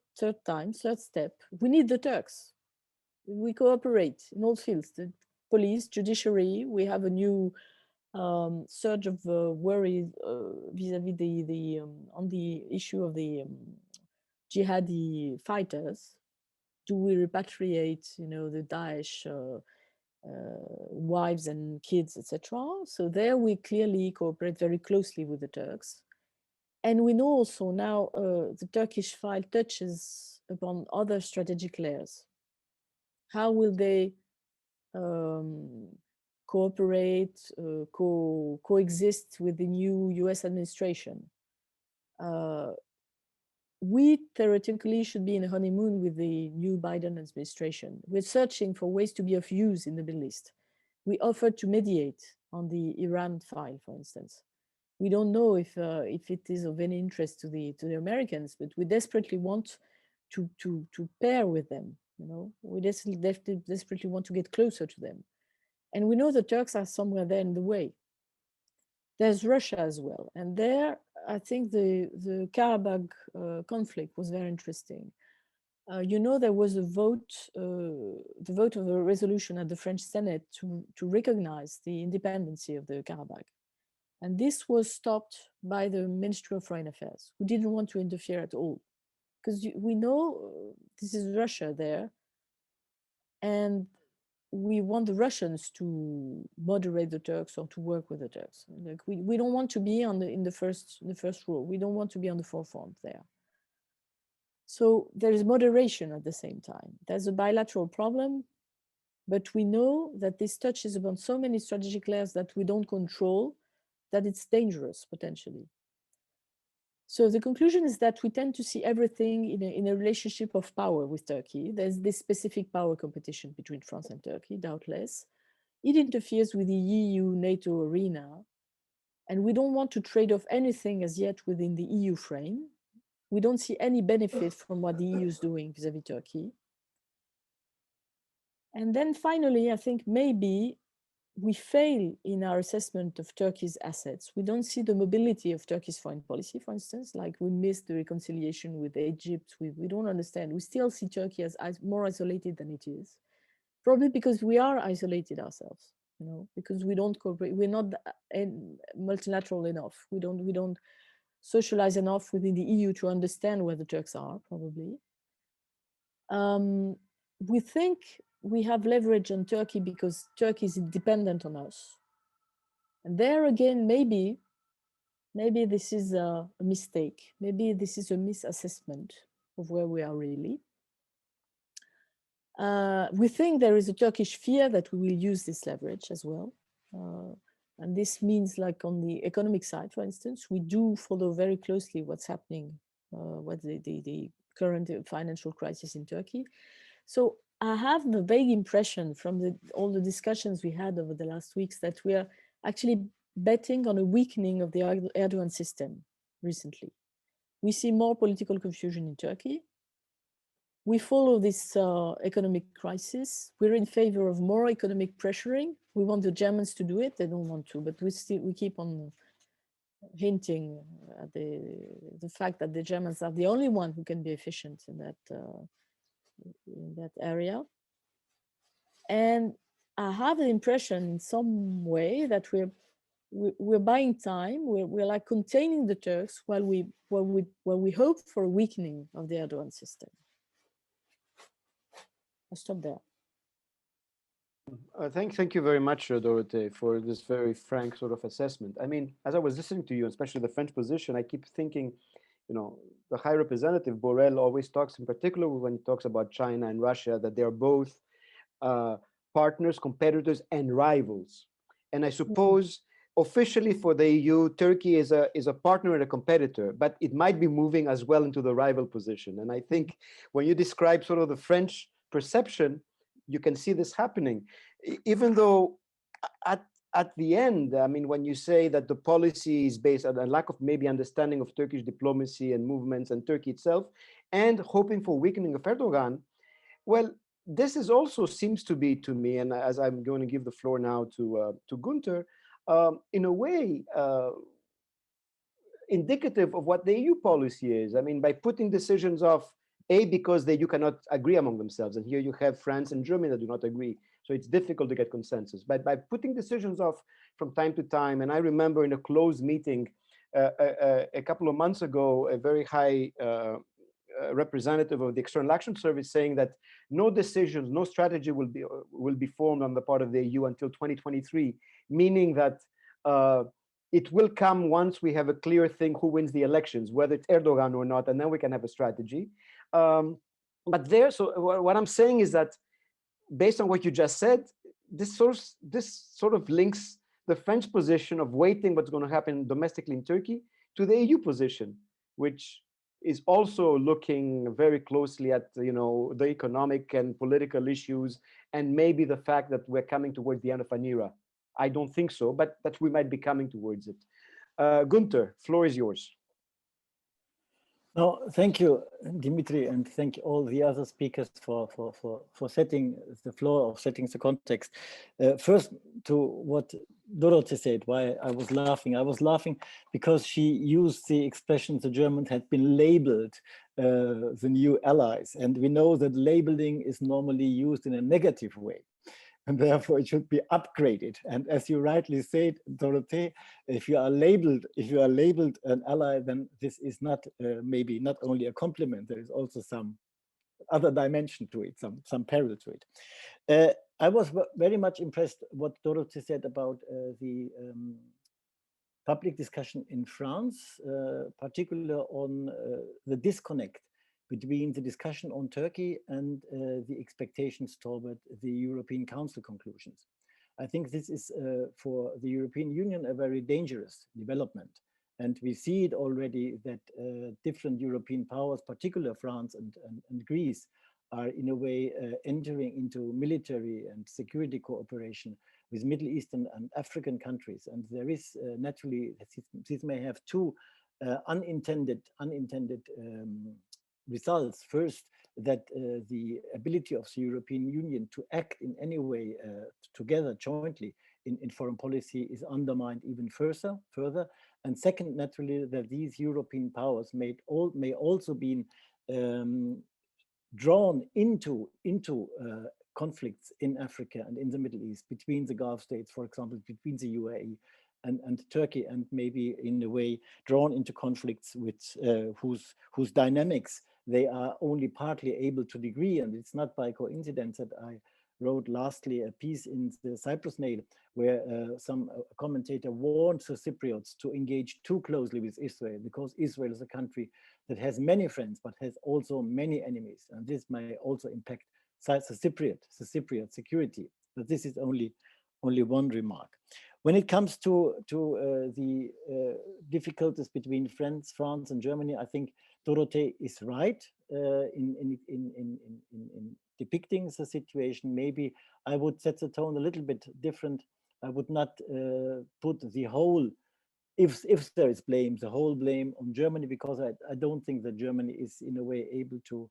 we need the Turks. We cooperate in all fields, the police, judiciary. We have a new surge of worry vis-a-vis on the issue of the jihadi fighters. Do we repatriate, you know, the Daesh wives and kids, etc.? So there we clearly cooperate very closely with the Turks. And we know also now the Turkish file touches upon other strategic layers. How will they cooperate, coexist with the new US administration? We theoretically should be in a honeymoon with the new Biden administration. We're searching for ways to be of use in the Middle East. We offered to mediate on the Iran file, for instance. We don't know if it is of any interest to the Americans, but we desperately want to pair with them. You know, we desperately want to get closer to them, and we know the Turks are somewhere there in the way. There's Russia as well, and there I think the Karabakh conflict was very interesting. You know, there was a vote, the vote of a resolution at the French Senate to recognize the independence of the Karabakh. And this was stopped by the Ministry of Foreign Affairs, who didn't want to interfere at all. Because we know this is Russia there, and we want the Russians to moderate the Turks or to work with the Turks. Like we don't want to be in the first row. We don't want to be on the forefront there. So there is moderation at the same time. There's a bilateral problem, but we know that this touches upon so many strategic layers that we don't control, that it's dangerous potentially. So the conclusion is that we tend to see everything in a relationship of power with Turkey. There's this specific power competition between France and Turkey, doubtless. It interferes with the EU, NATO arena, and we don't want to trade off anything as yet within the EU frame. We don't see any benefit from what the EU is doing vis-a-vis Turkey. And then finally, I think maybe we fail in our assessment of Turkey's assets. We don't see the mobility of Turkey's foreign policy, for instance, like we missed the reconciliation with Egypt. We don't understand. We still see Turkey as more isolated than it is, probably because we are isolated ourselves, you know, because we don't cooperate. We're not multilateral enough. We don't socialize enough within the EU to understand where the Turks are, probably. We think we have leverage on Turkey because Turkey is dependent on us. And there again, maybe this is a mistake. Maybe this is a misassessment of where we are really. We think there is a Turkish fear that we will use this leverage as well. And this means, like on the economic side, for instance, we do follow very closely what's happening, what the current financial crisis in Turkey. So I have the vague impression from all the discussions we had over the last weeks that we are actually betting on a weakening of the Erdogan system recently. We see more political confusion in Turkey. We follow this economic crisis. We're in favor of more economic pressuring. We want the Germans to do it. They don't want to, but we keep on hinting at the fact that the Germans are the only one who can be efficient in that area. And I have the impression in some way that we're buying time. We're like containing the Turks while we hope for a weakening of the Erdogan system. I'll stop there. Thank you very much, Dorothee, for this very frank sort of assessment. I mean, as I was listening to you, especially the French position, I keep thinking, you know, the High Representative Borrell always talks, in particular when he talks about China and Russia, that they are both uh, partners, competitors, and rivals. And I Mhm. suppose officially for the EU, Turkey is a partner and a competitor, but it might be moving as well into the rival position. And I think when you describe sort of the French perception, you can see this happening, even though at at the end, I mean, when you say that the policy is based on a lack of maybe understanding of Turkish diplomacy and movements and Turkey itself, and hoping for weakening of Erdogan, well, this is also seems to be to me, and as I'm going to give the floor now to Günter, in a way indicative of what the EU policy is. I mean, by putting decisions off, A, because you cannot agree among themselves, and here you have France and Germany that do not agree, so it's difficult to get consensus. But by putting decisions off from time to time, and I remember in a closed meeting a couple of months ago, a very high representative of the External Action Service saying that no decisions, no strategy will be formed on the part of the EU until 2023, meaning that it will come once we have a clear thing who wins the elections, whether it's Erdogan or not, and then we can have a strategy. But there, so what I'm saying is that based on what you just said, this sort of links the French position of waiting what's going to happen domestically in Turkey to the EU position, which is also looking very closely at the economic and political issues, and maybe the fact that we're coming towards the end of an era. I don't think so, but that we might be coming towards it. Günter, floor is yours. No, thank you, Dimitri, and thank you all the other speakers for setting the floor, of setting the context. First, to what Dorothee said, why I was laughing. I was laughing because she used the expression the Germans had been labeled the new allies, and we know that labeling is normally used in a negative way. And therefore it should be upgraded. And as you rightly said, Dorothee, if you are labeled an ally, then this is not maybe not only a compliment. There is also some other dimension to it, some peril to it. I was very much impressed what Dorothee said about the public discussion in France, particularly on the disconnect between the discussion on Turkey and the expectations toward the European Council conclusions. I think this is for the European Union a very dangerous development. And we see it already that different European powers, particularly France and Greece, are in a way entering into military and security cooperation with Middle Eastern and African countries. And there is naturally, this may have two unintended results. First, that the ability of the European Union to act in any way together jointly in foreign policy is undermined even further. And second, naturally, that these European powers may also be drawn into conflicts in Africa and in the Middle East, between the Gulf states, for example, between the UAE and Turkey, and maybe in a way drawn into conflicts with whose dynamics they are only partly able to degree. And it's not by coincidence that I wrote lastly a piece in the Cyprus Mail where some commentator warned the Cypriots to engage too closely with Israel, because Israel is a country that has many friends but has also many enemies, and this may also impact the Cypriot security. But this is only one remark. When it comes to the difficulties between France and Germany, I think Dorothee is right in depicting the situation. Maybe I would set the tone a little bit different. I would not put the whole, if there is blame, the whole blame on Germany, because I don't think that Germany is in a way able to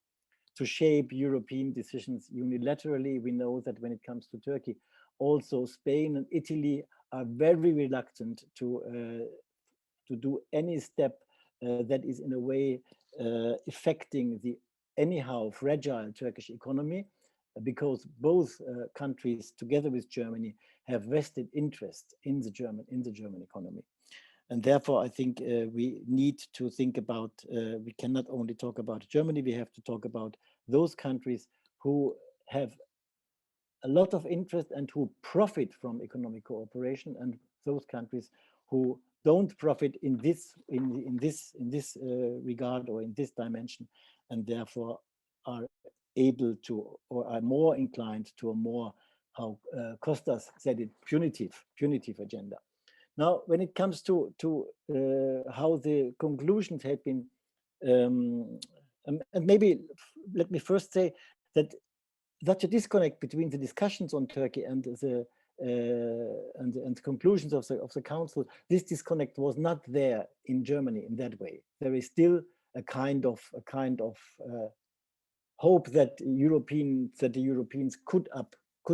shape European decisions unilaterally. We know that when it comes to Turkey, also Spain and Italy are very reluctant to do any step that is in a way affecting the anyhow fragile Turkish economy, because both countries, together with Germany, have vested interest in the German economy. And therefore, I think we need to think about, we cannot only talk about Germany, we have to talk about those countries who have a lot of interest and who profit from economic cooperation, and those countries who don't profit in this regard or in this dimension, and therefore are able to, or are more inclined to a more, how Kostas said it, punitive agenda. Now, when it comes to how the conclusions had been, and maybe let me first say that such a disconnect between the discussions on Turkey and the conclusions of the council, this disconnect was not there in Germany in that way. There is still a kind of hope that the Europeans could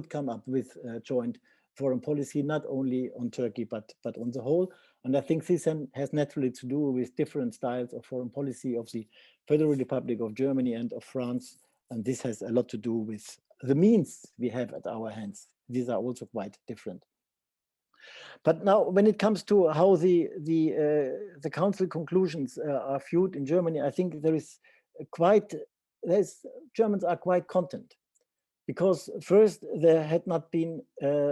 come up with a joint foreign policy, not only on Turkey but on the whole. And I think this has naturally to do with different styles of foreign policy of the Federal Republic of Germany and of France. And this has a lot to do with the means we have at our hands. These are also quite different. But now, when it comes to how the council conclusions are viewed in Germany, I think Germans are quite content, because first there had not been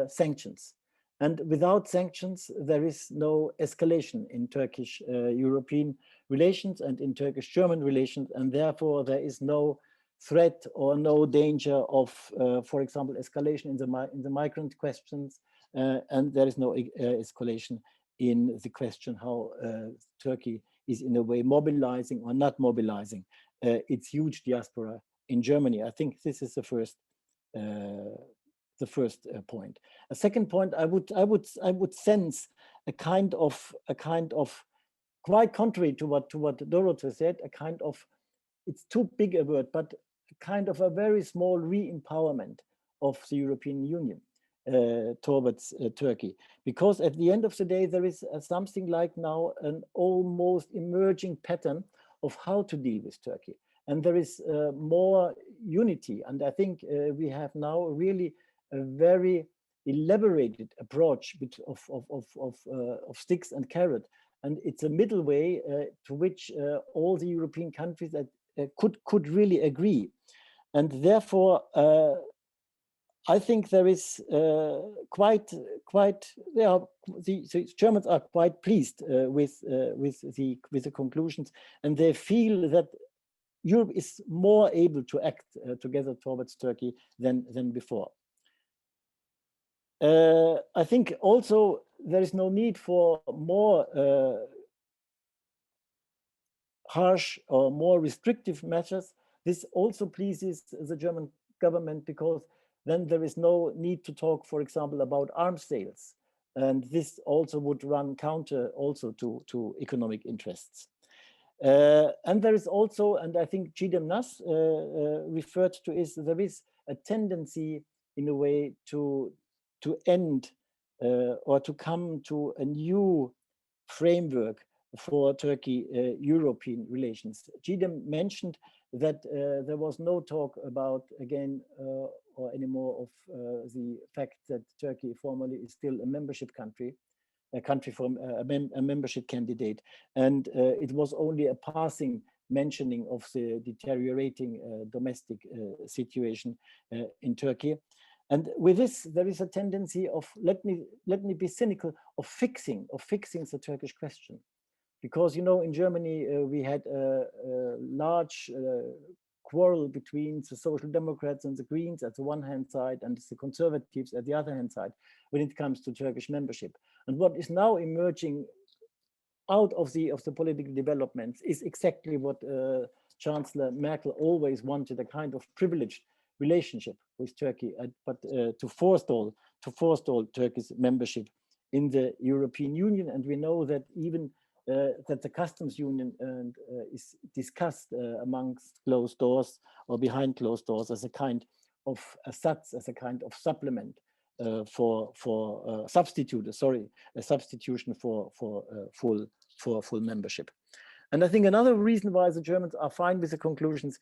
sanctions, and without sanctions there is no escalation in Turkish-European relations and in Turkish-German relations, and therefore there is no threat or no danger of, for example, escalation in the migrant questions, and there is no escalation in the question how Turkey is in a way mobilizing or not mobilizing its huge diaspora in Germany. I think this is the first point. A second point, I would sense a kind of quite contrary to what Dorothee said, a kind of, it's too big a word, but kind of a very small re-empowerment of the European Union towards Turkey, because at the end of the day there is something like now an almost emerging pattern of how to deal with Turkey, and there is more unity, and I think we have now really a very elaborated approach of sticks and carrot, and it's a middle way to which all the European countries that could really agree, and therefore I think there is the Germans are quite pleased with the conclusions, and they feel that Europe is more able to act together towards Turkey than before. I think also there is no need for more harsh or more restrictive measures. This also pleases the German government, because then there is no need to talk, for example, about arms sales. And this also would run counter also to economic interests. And there is also, and I think Çiğdem Nas referred to, is there is a tendency in a way to end or to come to a new framework for Turkey-European relations. Çiğdem mentioned that there was no talk about, again, or anymore of the fact that Turkey formally is still a membership country, a country from a membership candidate. And it was only a passing mentioning of the deteriorating domestic situation in Turkey. And with this, there is a tendency of, let me be cynical, of fixing the Turkish question. Because, you know, in Germany, we had a large quarrel between the Social Democrats and the Greens at the one hand side and the Conservatives at the other hand side when it comes to Turkish membership. And what is now emerging out of the political developments is exactly what Chancellor Merkel always wanted, a kind of privileged relationship with Turkey, but to forestall Turkey's membership in the European Union. And we know that even that the customs union is discussed amongst closed doors or behind closed doors as a kind of as a kind of supplement for a substitution for full membership. And I think another reason why the Germans are fine with the conclusions,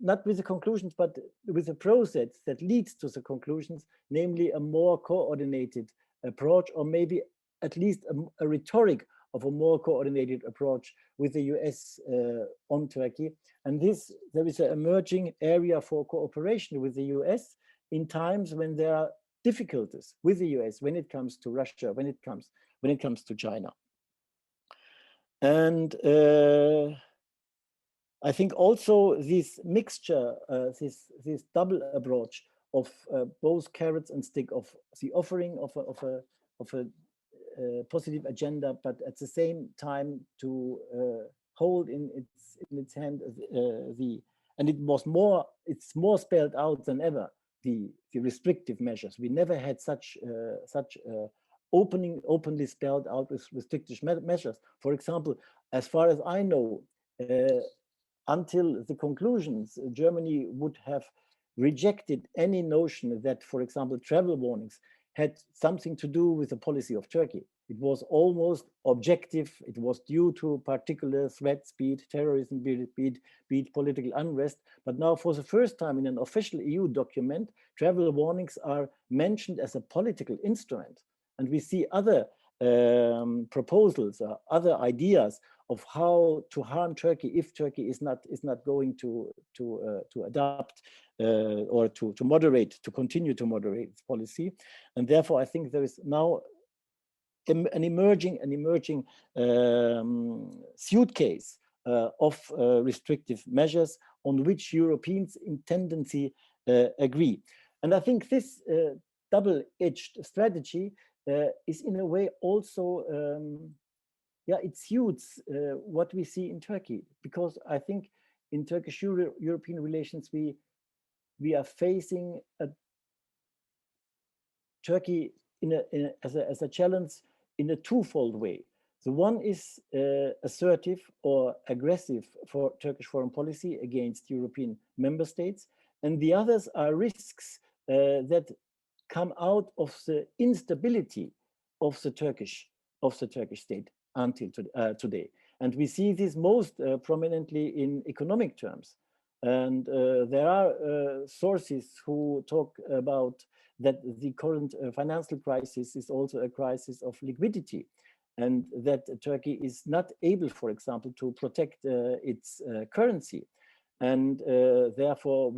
not with the conclusions, but with the process that leads to the conclusions, namely a more coordinated approach, or maybe at least a rhetoric of a more coordinated approach with the US on Turkey. And there is an emerging area for cooperation with the US in times when there are difficulties with the US, when it comes to Russia, when it comes to China. And I think also this mixture, this double approach of both carrots and stick, of the offering of a positive agenda, but at the same time to hold in its hand and it's more spelled out than ever, the restrictive measures. We never had such openly spelled out with restrictive measures. For example, as far as I know, until the conclusions, Germany would have rejected any notion that, for example, travel warnings had something to do with the policy of Turkey. It was almost objective. It was due to particular threats, be it terrorism, be it political unrest. But now, for the first time in an official EU document, travel warnings are mentioned as a political instrument. And we see other proposals, other ideas of how to harm Turkey if Turkey is not going to adapt or to continue to moderate its policy. And therefore, I think there is now an emerging suitcase of restrictive measures on which Europeans in tendency agree. And I think this double-edged strategy is in a way also, it suits what we see in Turkey, because I think in Turkish European relations, we are facing Turkey as a challenge in a twofold way. The one is assertive or aggressive for Turkish foreign policy against European member states, and the others are risks that come out of the instability of the Turkish state until today. And we see this most prominently in economic terms. And there are sources who talk about that the current financial crisis is also a crisis of liquidity, and that Turkey is not able, for example, to protect its currency. And therefore,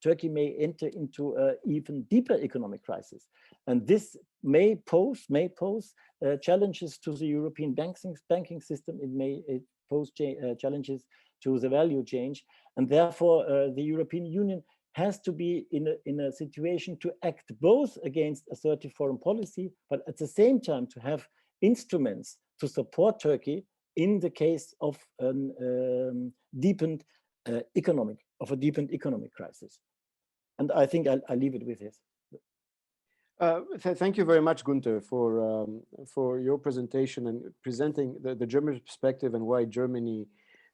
Turkey may enter into an even deeper economic crisis. And this may pose challenges to the European banking system. It may pose challenges to the value chain. And therefore, the European Union has to be in a situation to act both against assertive foreign policy, but at the same time to have instruments to support Turkey in the case of a deepened economic crisis. And I think I'll leave it with this. Thank you very much, Günter, for your presentation and presenting the German perspective and why Germany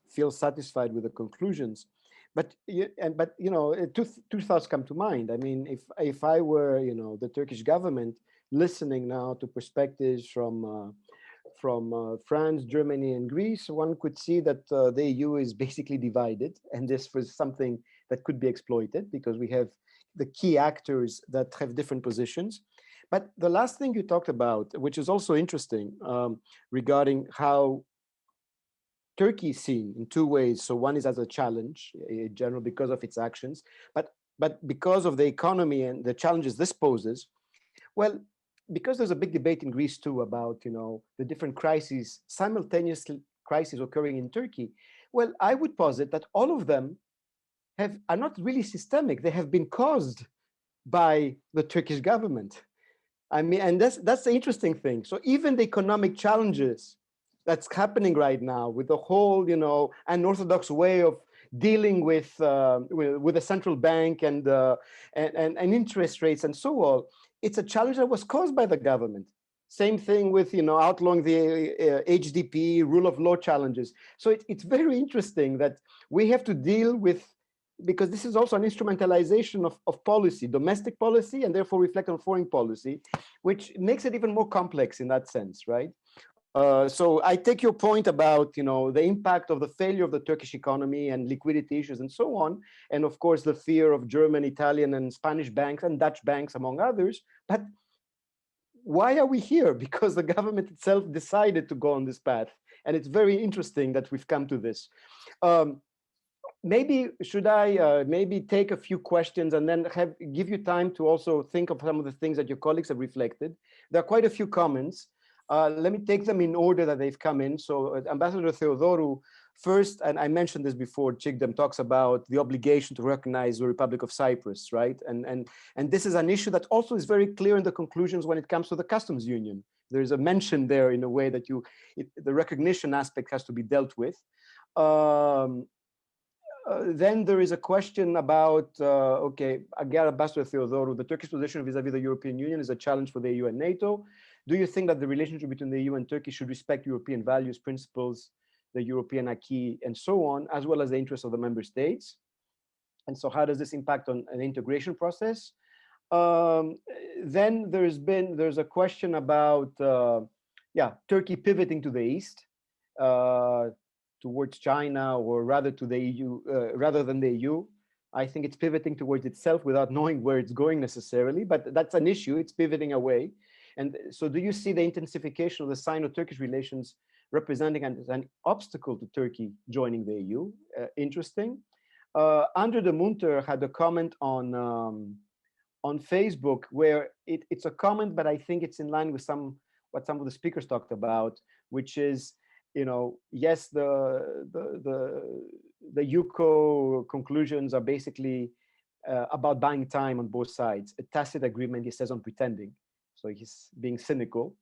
feels satisfied with the conclusions. But you know, two thoughts come to mind. I mean, if I were, you know, the Turkish government, listening now to perspectives from France, Germany, and Greece, one could see that the EU is basically divided, and this was something that could be exploited because we have the key actors that have different positions. But the last thing you talked about, which is also interesting, regarding how Turkey is seen in two ways. So one is as a challenge in general because of its actions, but because of the economy and the challenges this poses. Well, because there's a big debate in Greece too about, you know, the different crises, simultaneous crises occurring in Turkey. Well, I would posit that all of them are not really systemic. They have been caused by the Turkish government. I mean, and that's the interesting thing. So even the economic challenges that's happening right now with the whole, you know, unorthodox way of dealing with the central bank and interest rates and so on, it's a challenge that was caused by the government. Same thing with, you know, outlawing the HDP, rule of law challenges. So it's very interesting that we have to deal with, because this is also an instrumentalization of policy, domestic policy, and therefore reflect on foreign policy, which makes it even more complex in that sense, right? So I take your point about, you know, the impact of the failure of the Turkish economy and liquidity issues and so on, and of course the fear of German, Italian, and Spanish banks and Dutch banks, among others. But why are we here? Because the government itself decided to go on this path, and it's very interesting that we've come to this. maybe should I maybe take a few questions and then give you time to also think of some of the things that your colleagues have reflected. There are quite a few comments. Let me take them in order that they've come in. So Ambassador Theodorou, first, and I mentioned this before, Çiğdem talks about the obligation to recognize the Republic of Cyprus, right? And this is an issue that also is very clear in the conclusions when it comes to the customs union. There's a mention there in a way that the recognition aspect has to be dealt with. Then there is a question about, okay, again, Ambassador Theodorou, the Turkish position vis-a-vis the European Union is a challenge for the EU and NATO. Do you think that the relationship between the EU and Turkey should respect European values, principles, the European acquis, and so on, as well as the interests of the member states? And so how does this impact on an integration process? Then there's a question about, Turkey pivoting to the east, towards China, or rather to the EU, rather than the EU. I think it's pivoting towards itself without knowing where it's going necessarily, but that's an issue, it's pivoting away. And so do you see the intensification of the Sino-Turkish relations representing an obstacle to Turkey joining the EU? Interesting. Andrew de Munter had a comment on Facebook where it's a comment, but I think it's in line with what some of the speakers talked about, which is, yes, the UCO conclusions are basically about buying time on both sides. A tacit agreement, he says, on pretending. So he's being cynical.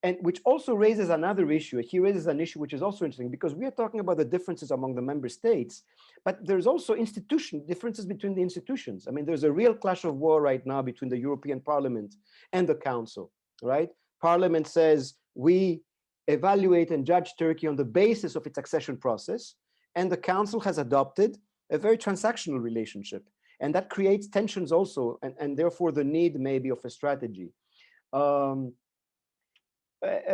And which also raises another issue. He raises an issue which is also interesting, because we are talking about the differences among the member states, but there's also differences between the institutions. I mean, there's a real clash of war right now between the European Parliament and the Council, right? Parliament says we evaluate and judge Turkey on the basis of its accession process, and the Council has adopted a very transactional relationship, and that creates tensions also, and therefore the need maybe of a strategy.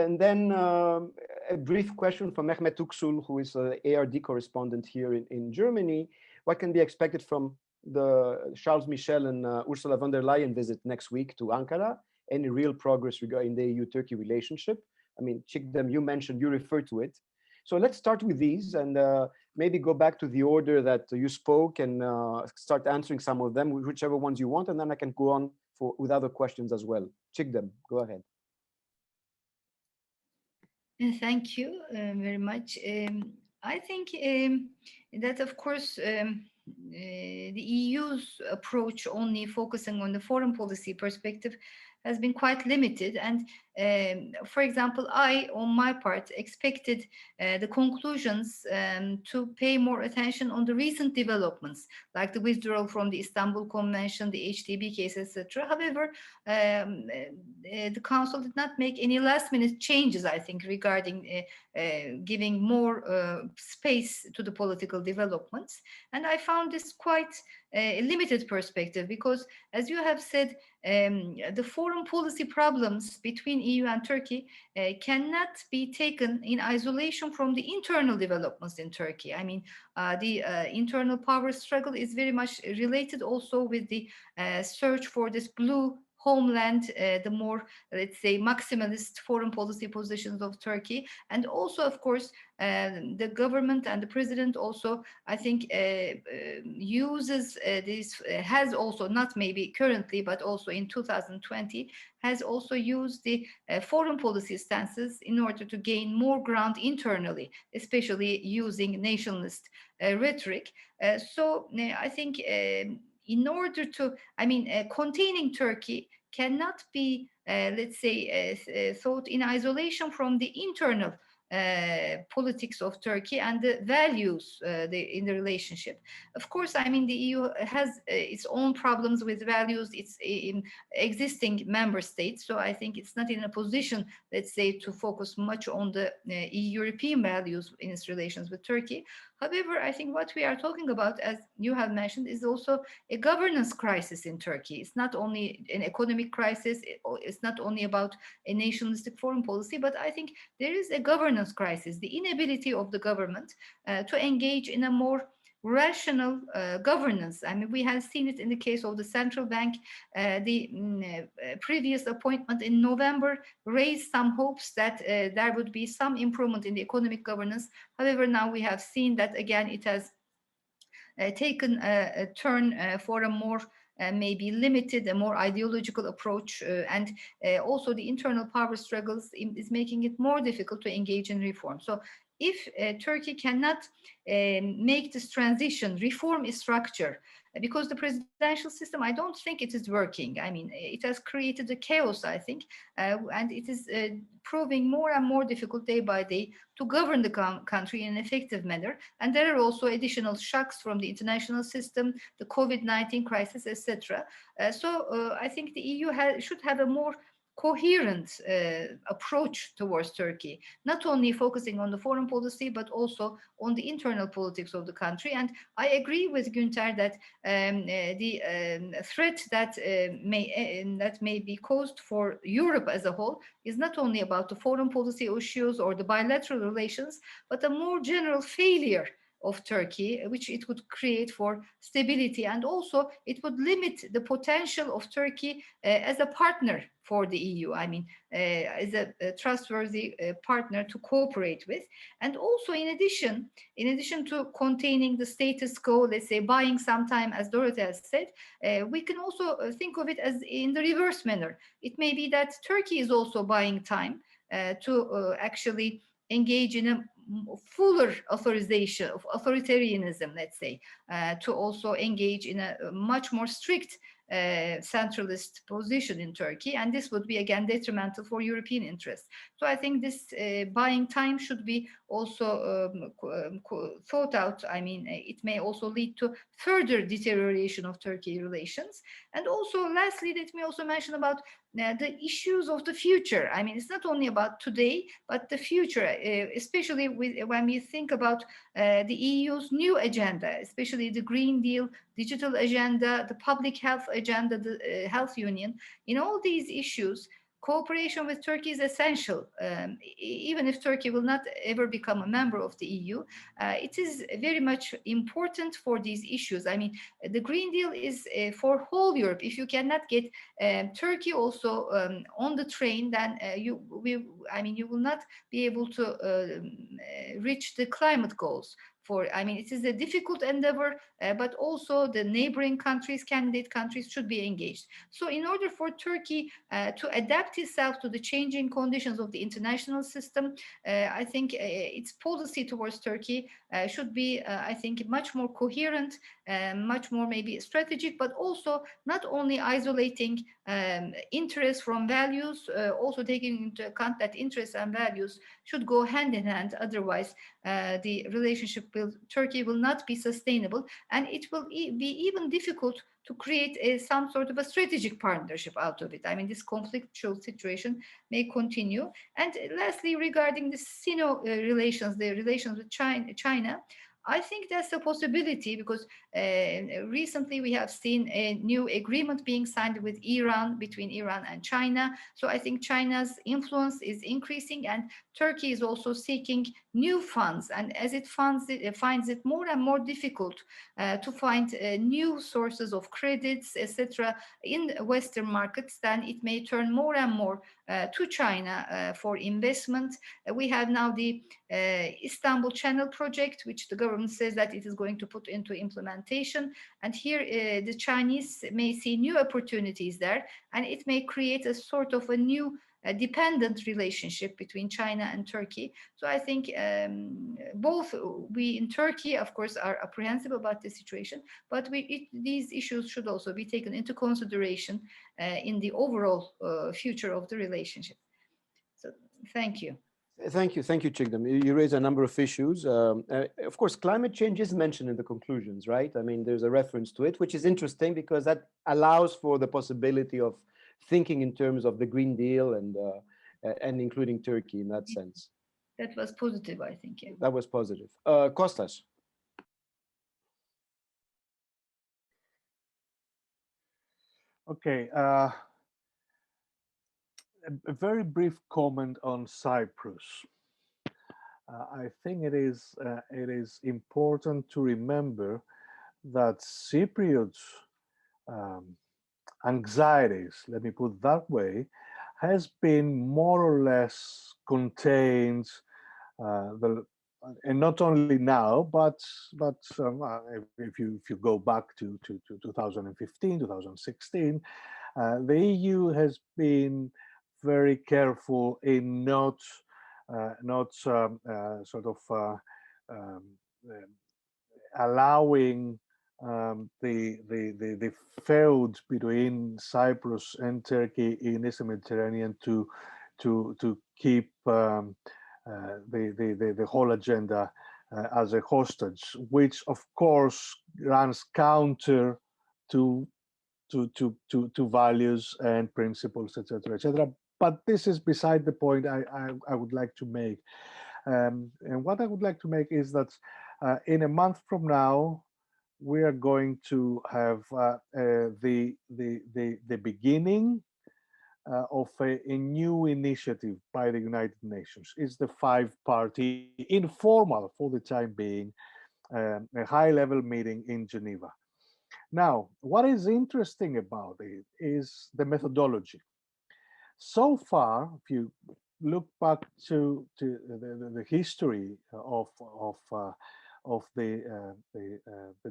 And then a brief question from Mehmet Uksul, who is an ARD correspondent here in Germany. What can be expected from the Charles Michel and Ursula von der Leyen visit next week to Ankara? Any real progress regarding the EU-Turkey relationship? I mean, Çiğdem, you referred to it. So let's start with these and maybe go back to the order that you spoke and start answering some of them, whichever ones you want, and then I can go on with other questions as well. Çiğdem, go ahead. Thank you very much. I think that, of course, the EU's approach only focusing on the foreign policy perspective has been quite limited. And for example, I, on my part, expected the conclusions to pay more attention on the recent developments, like the withdrawal from the Istanbul Convention, the HDB case, etc. However, the Council did not make any last-minute changes, I think, regarding giving more space to the political developments. And I found this quite a limited perspective, because, as you have said, the foreign policy problems between EU and Turkey cannot be taken in isolation from the internal developments in Turkey. I mean, the internal power struggle is very much related also with the search for this blue homeland, the more, let's say, maximalist foreign policy positions of Turkey. And also, of course, the government and the president also, I think, uses this, has also, not maybe currently, but also in 2020, has also used the foreign policy stances in order to gain more ground internally, especially using nationalist rhetoric. So I think in order to, containing Turkey cannot be, let's say, thought in isolation from the internal politics of Turkey and the values in the relationship. Of course, I mean, the EU has its own problems with values, its existing member states. So I think it's not in a position, let's say, to focus much on the European values in its relations with Turkey. However, I think what we are talking about, as you have mentioned, is also a governance crisis in Turkey. It's not only an economic crisis, it's not only about a nationalistic foreign policy, but I think there is a governance crisis, the inability of the government to engage in a more rational governance. I mean, we have seen it in the case of the central bank. The previous appointment in November raised some hopes that there would be some improvement in the economic governance. However, now we have seen that again it has taken a turn for a more maybe limited, a more ideological approach, and also the internal power struggles is making it more difficult to engage in reform. So if Turkey cannot make this transition, reform its structure, because the presidential system, I don't think it is working. I mean, it has created a chaos, I think, and it is proving more and more difficult day by day to govern the country in an effective manner. And there are also additional shocks from the international system, the COVID-19 crisis, etc. So I think the EU should have a more coherent approach towards Turkey, not only focusing on the foreign policy, but also on the internal politics of the country. And I agree with Günter that the threat that may be caused for Europe as a whole is not only about the foreign policy issues or the bilateral relations, but a more general failure of Turkey, which it would create for stability, and also it would limit the potential of Turkey as a partner for the EU. I mean, as a trustworthy partner to cooperate with. And also, in addition to containing the status quo, let's say buying some time, as Dorothee has said, we can also think of it as in the reverse manner. It may be that Turkey is also buying time to actually engage in a fuller authorization of authoritarianism, let's say, to also engage in a much more strict centralist position in Turkey, and this would be again detrimental for European interests. So I think this buying time should be also thought out. I mean, it may also lead to further deterioration of Turkey relations. And also, lastly, let me also mention about the issues of the future. I mean, it's not only about today, but the future, especially when we think about the EU's new agenda, especially the Green Deal, digital agenda, the public health agenda, the health union. In all these issues, cooperation with Turkey is essential. Even if Turkey will not ever become a member of the EU, it is very much important for these issues. I mean, the Green Deal is for whole Europe. If you cannot get Turkey also on the train, then you will not be able to reach the climate goals. It is a difficult endeavor, but also the neighboring countries, candidate countries, should be engaged. So in order for Turkey to adapt itself to the changing conditions of the international system, I think its policy towards Turkey should be, I think, much more coherent, much more maybe strategic, but also not only isolating interests from values, also taking into account that interests and values should go hand in hand. Otherwise, the relationship with Turkey will not be sustainable, and it will be even difficult to create some sort of a strategic partnership out of it. I mean, this conflictual situation may continue. And lastly, regarding the Sino relations, the relations with China, I think that's a possibility, because recently we have seen a new agreement being signed with Iran, between Iran and China. So I think China's influence is increasing, and Turkey is also seeking new funds. And as it finds it more and more difficult to find new sources of credits, etc., in Western markets, then it may turn more and more to China for investment. We have now the Istanbul Channel project, which the government says that it is going to put into implementation. And here the Chinese may see new opportunities there, and it may create a sort of a new dependent relationship between China and Turkey. So I think both we in Turkey, of course, are apprehensive about the situation, but these issues should also be taken into consideration in the overall future of the relationship. So thank you. Thank you, Çiğdem. You raise a number of issues. Of course, climate change is mentioned in the conclusions, right? I mean, there's a reference to it, which is interesting because that allows for the possibility of thinking in terms of the Green Deal and including Turkey in that sense. That was positive, I think. Yeah. That was positive. Kostas. Okay. A very brief comment on Cyprus. I think it is important to remember that Cypriots' anxieties, let me put it that way, has been more or less contained. The and not only now, but if you go back to 2015, 2016, the EU has been very careful in not allowing the feud between Cyprus and Turkey in Eastern Mediterranean to keep the whole agenda as a hostage, which of course runs counter to values and principles, etc., etc. But this is beside the point I would like to make. And what I would like to make is that in a month from now, we are going to have the beginning of a new initiative by the United Nations. It's the five-party, informal for the time being, a high-level meeting in Geneva. Now, what is interesting about it is the methodology. So far, if you look back to the history of the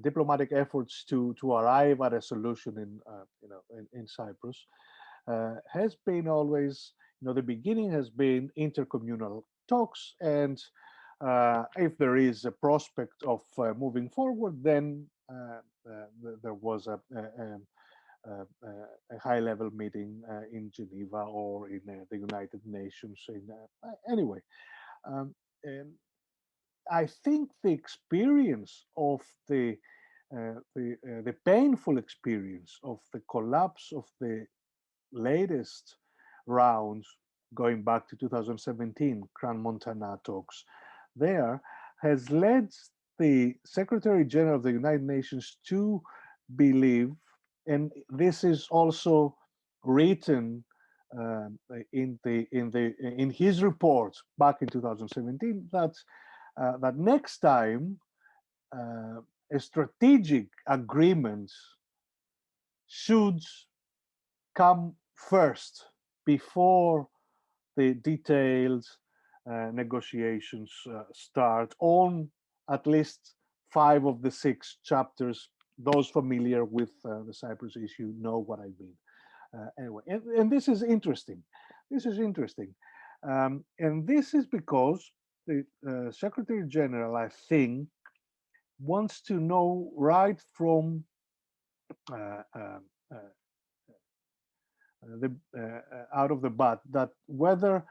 diplomatic efforts to arrive at a solution in Cyprus, has been always, the beginning has been intercommunal talks, and if there is a prospect of moving forward, then there was a high-level meeting in Geneva or in the United Nations. Anyway, and I think the experience of the painful experience of the collapse of the latest rounds, going back to 2017, Grand Montana talks, there has led the Secretary General of the United Nations to believe, and this is also written in his report back in 2017, that next time a strategic agreement should come first before the detailed negotiations start on at least 5 of the 6 chapters. Those familiar with the Cyprus issue know what I mean. Anyway, and this is interesting. This is interesting. And this is because the Secretary General, I think, wants to know right from out of the bat that whether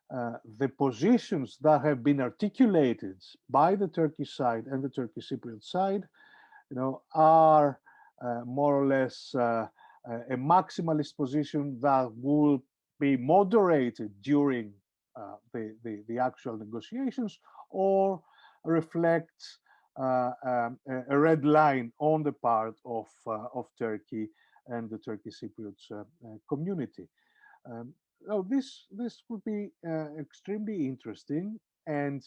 the positions that have been articulated by the Turkish side and the Turkish Cypriot side, are more or less a maximalist position that will be moderated during the actual negotiations, or reflects a red line on the part of Turkey and the Turkish Cypriot community. This would be extremely interesting, and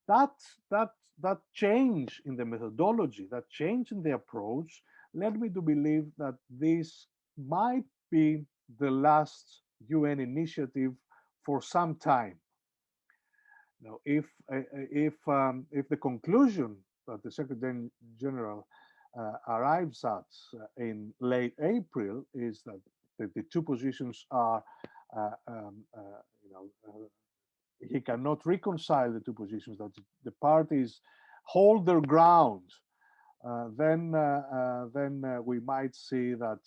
that change in the methodology, that change in the approach, led me to believe that this might be the last UN initiative for some time. Now, if the conclusion that the Secretary General arrives at in late April is that the two positions are, he cannot reconcile the two positions, that the parties hold their ground, then we might see that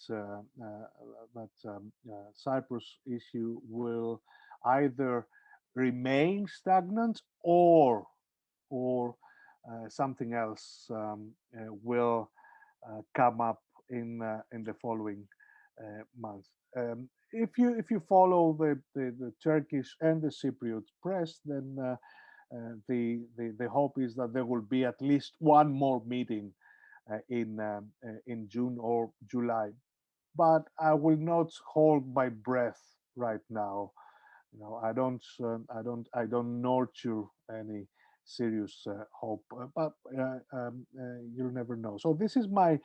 Cyprus issue will either remain stagnant, or something else will come up in the following months. If you follow the Turkish and the Cypriot press, then the hope is that there will be at least one more meeting in June or July. But I will not hold my breath right now. I don't nurture any serious hope, but you'll never know. So this is my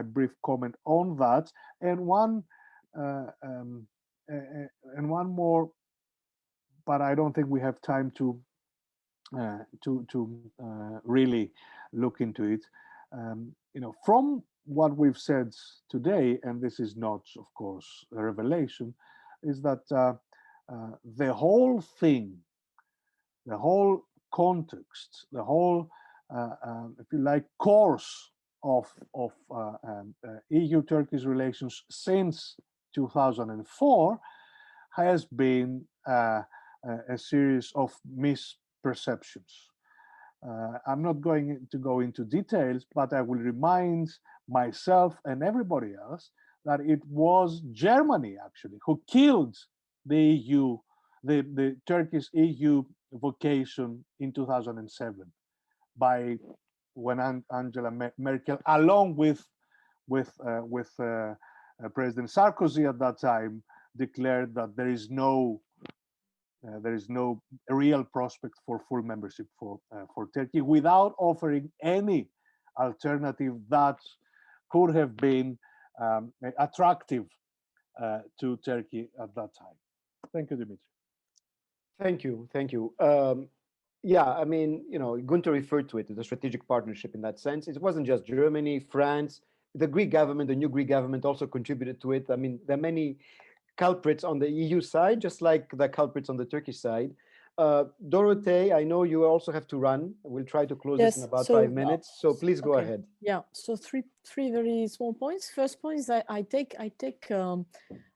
brief comment on that, and one more, but I don't think we have time to really look into it. From what we've said today, and this is not, of course, a revelation, is that the whole thing, the whole context, the whole, if you like, course of EU-Turkish relations since 2004 has been a series of misperceptions. I'm not going to go into details, but I will remind myself and everybody else that it was Germany actually who killed the EU, the Turkish EU vocation in 2007 by when Angela Merkel, along with President Sarkozy at that time, declared that there is no real prospect for full membership for Turkey, without offering any alternative that could have been attractive to Turkey at that time. Thank you, Dimitri. Thank you. Thank you. Yeah, I mean, Günter referred to it as a strategic partnership in that sense. It wasn't just Germany, France, the Greek government, the new Greek government also contributed to it. I mean, there are many culprits on the EU side, just like the culprits on the Turkish side. Dorothee, I know you also have to run. We'll try to close this in about 5 minutes. So please go ahead. Yeah. So three very small points. First point is I take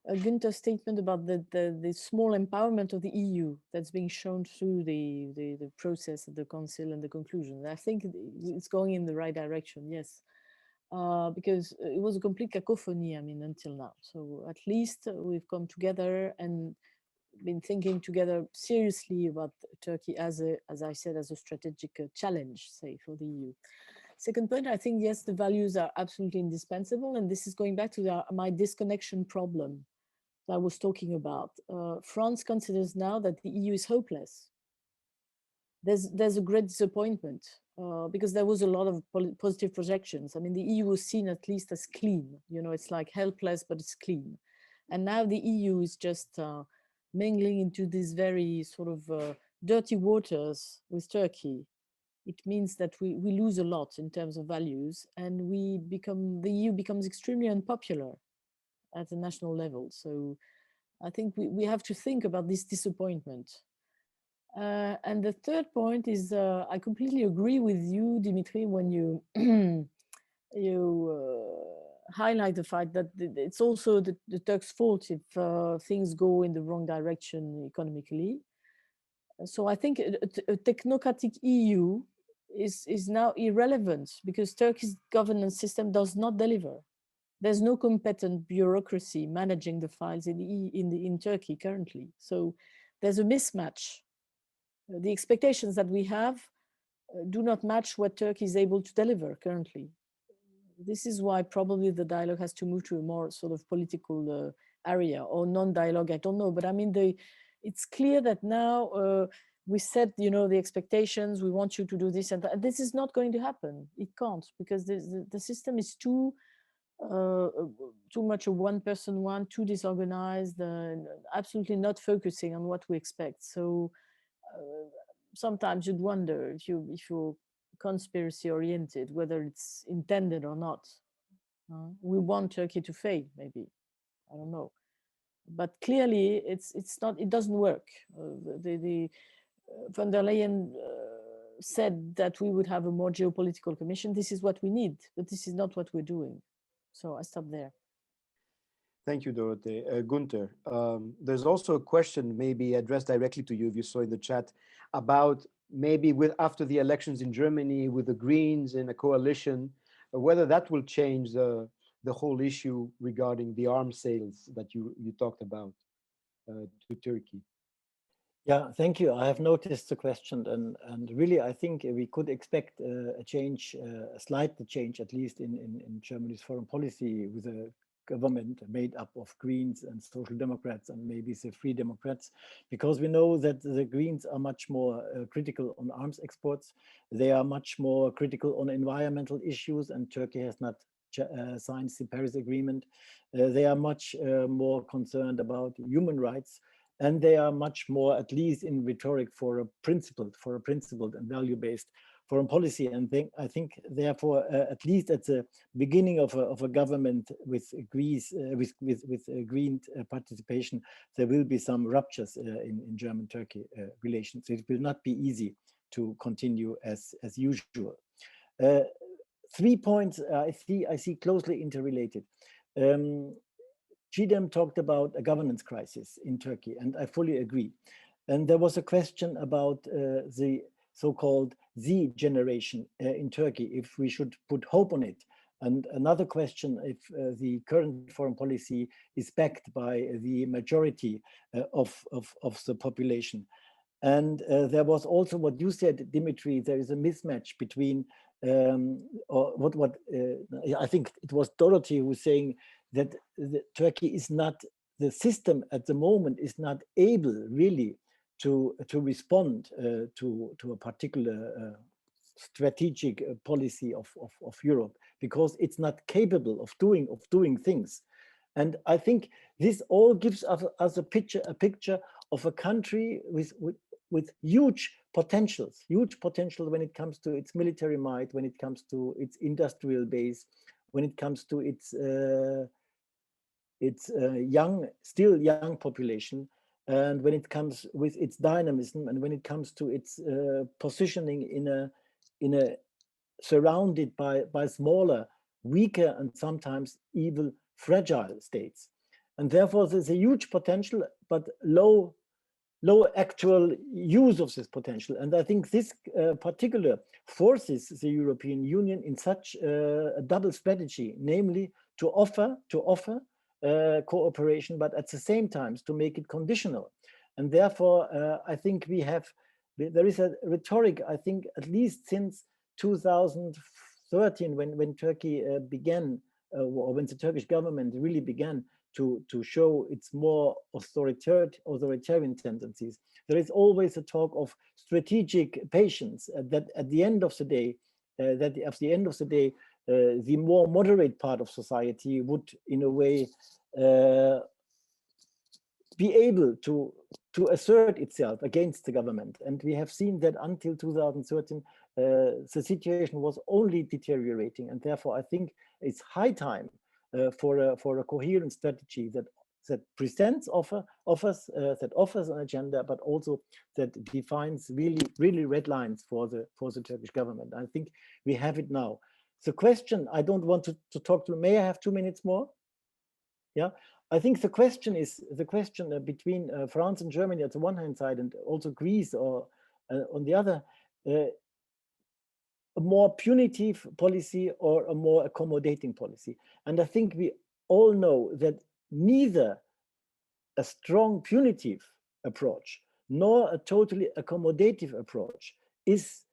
Günter's statement about the small empowerment of the EU that's being shown through the process of the Council and the conclusion. I think it's going in the right direction. Yes. Because it was a complete cacophony, I mean, until now. So at least we've come together and been thinking together seriously about Turkey as I said, as a strategic challenge, say, for the EU. Second point, I think, yes, the values are absolutely indispensable. And this is going back to my disconnection problem that I was talking about. France considers now that the EU is hopeless. There's a great disappointment. Because there was a lot of positive projections. I mean, the EU was seen at least as clean. It's like helpless, but it's clean. And now the EU is just mingling into these very sort of dirty waters with Turkey. It means that we lose a lot in terms of values, and the EU becomes extremely unpopular at the national level. So I think we have to think about this disappointment. And the third point is I completely agree with you, Dimitri, when you highlight the fact that it's also the Turks' fault if things go in the wrong direction economically. So I think a technocratic EU is now irrelevant because Turkey's governance system does not deliver. There's no competent bureaucracy managing the files in Turkey currently. So there's a mismatch. The expectations that we have do not match what Turkey is able to deliver currently. This is why probably the dialogue has to move to a more sort of political area or non-dialogue, I don't know. But I mean, it's clear that now we set, the expectations, we want you to do this and that. This is not going to happen. It can't, because the system is too much a one-person one, too disorganized, absolutely not focusing on what we expect. So sometimes you'd wonder if you're conspiracy oriented, whether it's intended or not. We want Turkey to fail, maybe. I don't know. But clearly it's not, it doesn't work. The von der Leyen said that we would have a more geopolitical commission. This is what we need, but this is not what we're doing. So I stop there. Thank you, Dorothee. Günter, there's also a question maybe addressed directly to you, if you saw in the chat, about maybe after the elections in Germany with the Greens in a coalition, whether that will change the whole issue regarding the arms sales that you talked about to Turkey. Yeah, thank you. I have noticed the question, and really, I think we could expect a change, a slight change, at least in Germany's foreign policy, with a government made up of Greens and Social Democrats and maybe the Free Democrats, because we know that the Greens are much more critical on arms exports. They are much more critical on environmental issues, and Turkey has not signed the Paris Agreement. They are much more concerned about human rights. and they are much more, at least in rhetoric, for a principled and value-based foreign policy. And I think therefore, at least at the beginning of a government with Greece, with green participation, there will be some ruptures in German-Turkey relations. It will not be easy to continue as usual. 3 points I see closely interrelated. Çiğdem talked about a governance crisis in Turkey, and I fully agree. And there was a question about the so-called Z generation in Turkey, if we should put hope on it. And another question, if the current foreign policy is backed by the majority of the population. And there was also what you said, Dimitri, there is a mismatch between, I think it was Dorothee who was saying that Turkey is not, the system at the moment is not able really to respond to a particular strategic policy of Europe, because it's not capable of doing things. And I think this all gives us a picture of a country with huge potential when it comes to its military might, when it comes to its industrial base, when it comes to its still young population, and when it comes with its dynamism, and when it comes to its positioning in a surrounded by smaller, weaker, and sometimes even fragile states. And therefore there's a huge potential, but low actual use of this potential. And I think this particular forces the European Union in such a double strategy, namely to offer cooperation, but at the same time to make it conditional. And therefore, I think there is a rhetoric, I think, at least since 2013, when Turkey began, or when the Turkish government really began to show its more authoritarian tendencies. There is always a talk of strategic patience, that at the end of the day, the more moderate part of society would, in a way, be able to assert itself against the government. And we have seen that until 2013, the situation was only deteriorating. And therefore, I think it's high time for a coherent strategy that presents offers an agenda, but also that defines really red lines for the Turkish government. I think we have it now. The question, I don't want to talk to, may I have 2 minutes more? Yeah, I think the question is between France and Germany at the one hand side, and also Greece or on the other, a more punitive policy or a more accommodating policy. And I think we all know that neither a strong punitive approach nor a totally accommodative approach is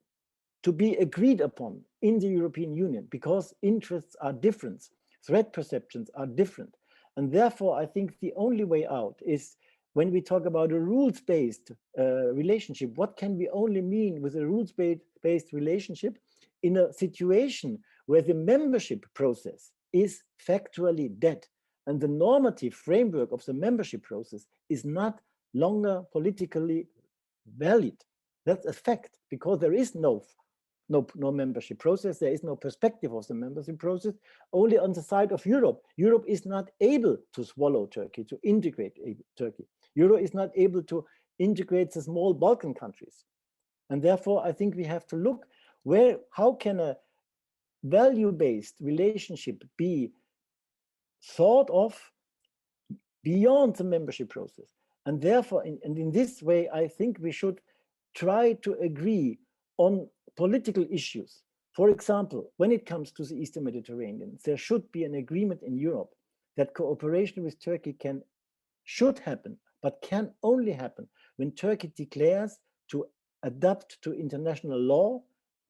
to be agreed upon in the European Union, because interests are different, threat perceptions are different. And therefore, I think the only way out is when we talk about a rules-based relationship. What can we only mean with a rules-based relationship in a situation where the membership process is factually dead and the normative framework of the membership process is not longer politically valid? That's a fact, because there is no membership process. There is no perspective of the membership process. Only on the side of Europe. Europe is not able to swallow Turkey, to integrate Turkey. Europe is not able to integrate the small Balkan countries. And therefore, I think we have to look how can a value-based relationship be thought of beyond the membership process. And therefore, in this way, I think we should try to agree on political issues. For example, when it comes to the Eastern Mediterranean, there should be an agreement in Europe that cooperation with Turkey should happen, but can only happen when Turkey declares to adapt to international law,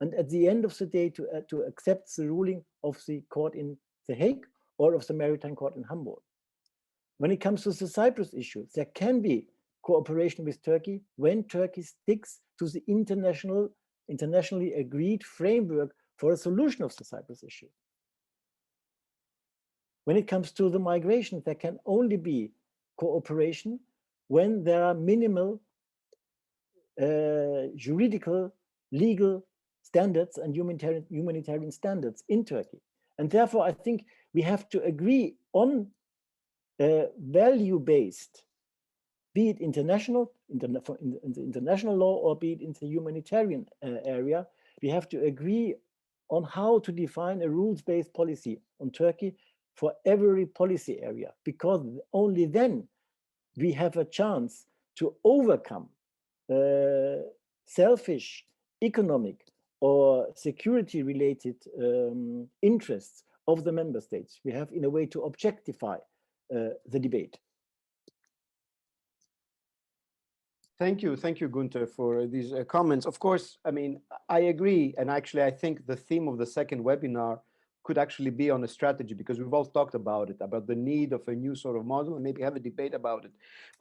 and at the end of the day to accept the ruling of the court in The Hague or of the Maritime Court in Hamburg. When it comes to the Cyprus issue, there can be cooperation with Turkey when Turkey sticks to the internationally agreed framework for a solution of the Cyprus issue. When it comes to the migration, there can only be cooperation when there are minimal juridical, legal standards and humanitarian standards in Turkey. And therefore, I think we have to agree on value-based, be it international, in the international law, or be it in the humanitarian area. We have to agree on how to define a rules-based policy on Turkey for every policy area, because only then we have a chance to overcome selfish economic or security-related interests of the member states. We have, in a way, to objectify the debate. Thank you, Günter, for these comments. Of course, I mean, I agree, and actually, I think the theme of the second webinar could actually be on a strategy, because we've all talked about it, about the need of a new sort of model, and maybe have a debate about it.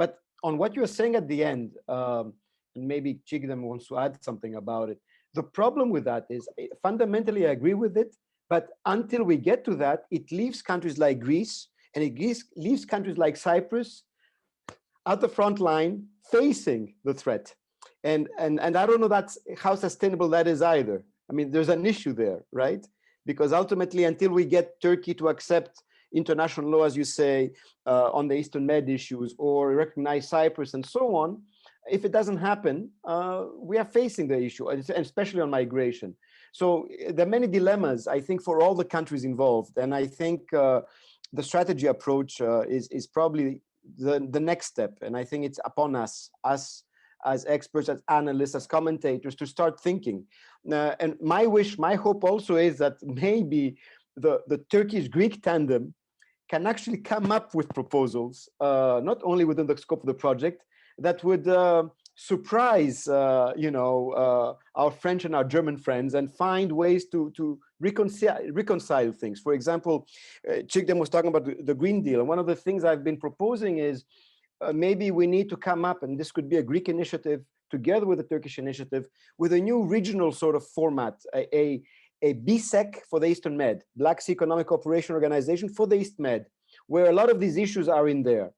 But on what you were saying at the end, and maybe Çiğdem wants to add something about it, the problem with that is, fundamentally, I agree with it, but until we get to that, it leaves countries like Greece, and it leaves countries like Cyprus at the front line facing the threat. And I don't know how sustainable that is either. I mean, there's an issue there, right? Because ultimately, until we get Turkey to accept international law, as you say, on the Eastern Med issues, or recognize Cyprus and so on, if it doesn't happen, we are facing the issue, and especially on migration. So there are many dilemmas, I think, for all the countries involved. And I think the strategy approach is probably the next step. And I think it's upon us as experts, as analysts, as commentators, to start thinking. And my wish, my hope also is that maybe the Turkish-Greek tandem can actually come up with proposals, not only within the scope of the project, that would surprise, our French and our German friends, and find ways to reconcile things. For example, Çiğdem was talking about the Green Deal, and one of the things I've been proposing is maybe we need to come up, and this could be a Greek initiative together with a Turkish initiative, with a new regional sort of format, a BSEC for the Eastern Med, Black Sea Economic Cooperation Organization for the East Med, where a lot of these issues are in there,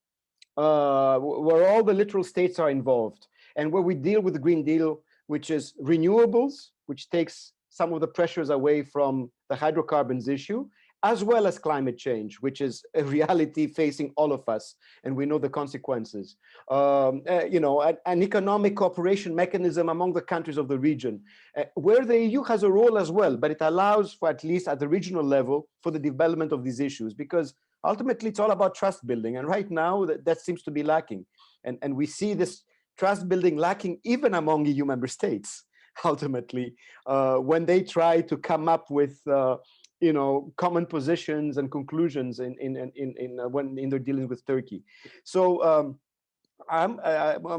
where all the littoral states are involved, and where we deal with the Green Deal, which is renewables, which takes some of the pressures away from the hydrocarbons issue, as well as climate change, which is a reality facing all of us, and we know the consequences. An economic cooperation mechanism among the countries of the region, where the EU has a role as well, but it allows for, at least at the regional level, for the development of these issues, because ultimately it's all about trust building, and right now that seems to be lacking. And we see this trust building lacking even among EU member states, ultimately, when they try to come up with common positions and conclusions when they're dealing with Turkey. So I'm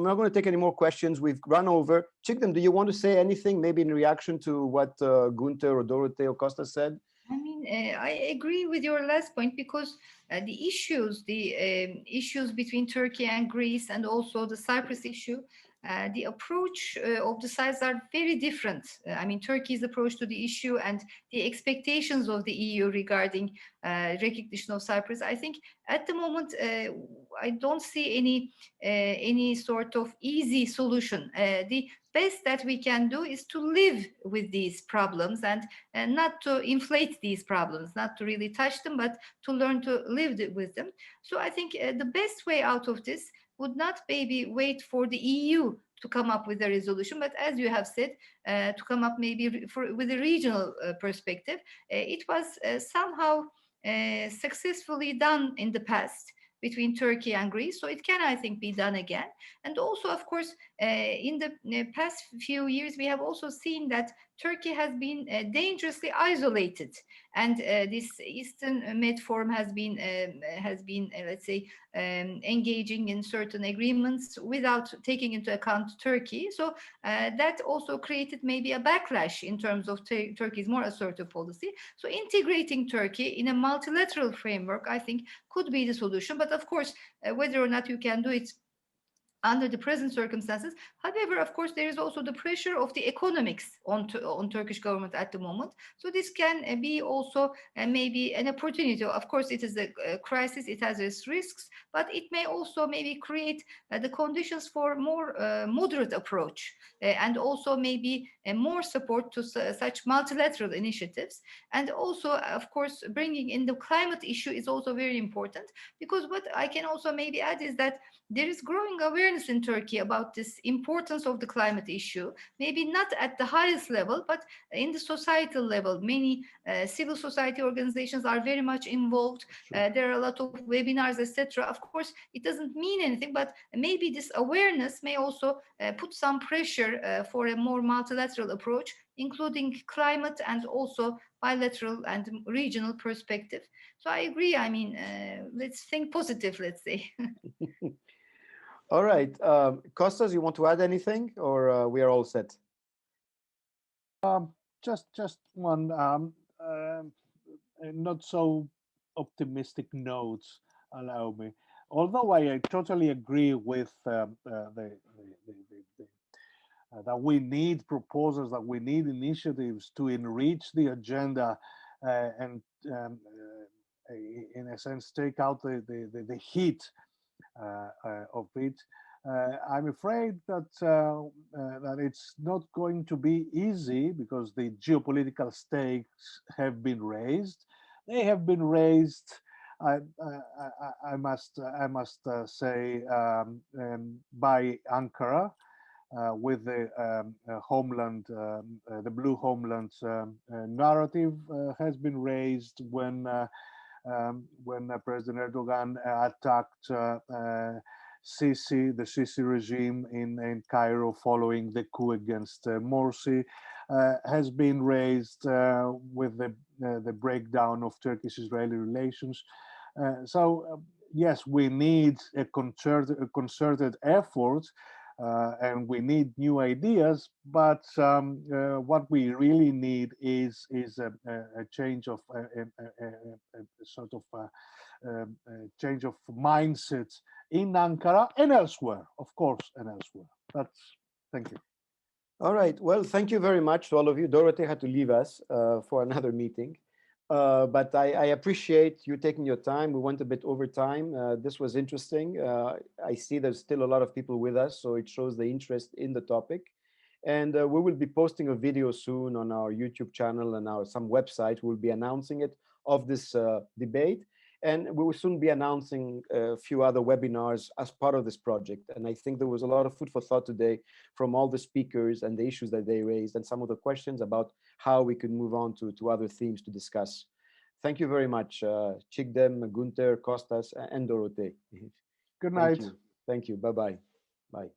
not going to take any more questions. We've run over. Çiğdem, do you want to say anything, maybe in reaction to what Günter or Dorothee or Kostas said? I mean, I agree with your last point, because the issues between Turkey and Greece, and also the Cyprus issue, the approach of the sides are very different. I mean, Turkey's approach to the issue and the expectations of the EU regarding recognition of Cyprus. I think at the moment, I don't see any sort of easy solution. The best that we can do is to live with these problems, and not to inflate these problems, not to really touch them, but to learn to live with them. So I think the best way out of this would not maybe wait for the EU to come up with a resolution, but as you have said, to come up maybe with a regional perspective. It was somehow successfully done in the past between Turkey and Greece, so it can, I think, be done again. And also, of course, in the past few years, we have also seen that Turkey has been dangerously isolated, and this Eastern Med Forum has been let's say, engaging in certain agreements without taking into account Turkey. So that also created maybe a backlash in terms of Turkey's more assertive policy. So integrating Turkey in a multilateral framework, I think, could be the solution. But of course, whether or not you can do it under the present circumstances. However, of course, there is also the pressure of the economics on Turkish government at the moment. So this can be also maybe an opportunity. Of course, it is a crisis, it has its risks, but it may also maybe create the conditions for more moderate approach and also maybe more support to such multilateral initiatives. And also, of course, bringing in the climate issue is also very important, because what I can also maybe add is that there is growing awareness in Turkey about this importance of the climate issue, maybe not at the highest level, but in the societal level. Many civil society organizations are very much involved. There are a lot of webinars, etc. Of course, it doesn't mean anything, but maybe this awareness may also put some pressure for a more multilateral approach, including climate and also bilateral and regional perspective. So I agree. I mean, let's think positive, let's say. All right. Kostas, you want to add anything, or we are all set? Just one not so optimistic note, allow me. Although I totally agree with that we need proposals, that we need initiatives to enrich the agenda and in a sense take out the heat of it. I'm afraid that that it's not going to be easy, because the geopolitical stakes have been raised. They have been raised, I must say, by Ankara, with the homeland, the blue homeland narrative has been raised when President Erdogan attacked Sisi, the Sisi regime in Cairo following the coup against Morsi, has been raised with the breakdown of Turkish-Israeli relations. So yes, we need a concerted effort, and we need new ideas. But what we really need is a change of sort of change of mindset in Ankara and elsewhere, of course, and elsewhere. Thank you. All right. Well, thank you very much to all of you. Dorothee had to leave us for another meeting. But I appreciate you taking your time. We went a bit over time. This was interesting. I see there's still a lot of people with us, so it shows the interest in the topic. And we will be posting a video soon on our YouTube channel and some website. We'll be announcing it of this debate. And we will soon be announcing a few other webinars as part of this project. And I think there was a lot of food for thought today from all the speakers and the issues that they raised and some of the questions about how we could move on to other themes to discuss. Thank you very much, Çiğdem, Günter, Kostas, and Dorothee. Good night. Thank you. Bye-bye. Bye.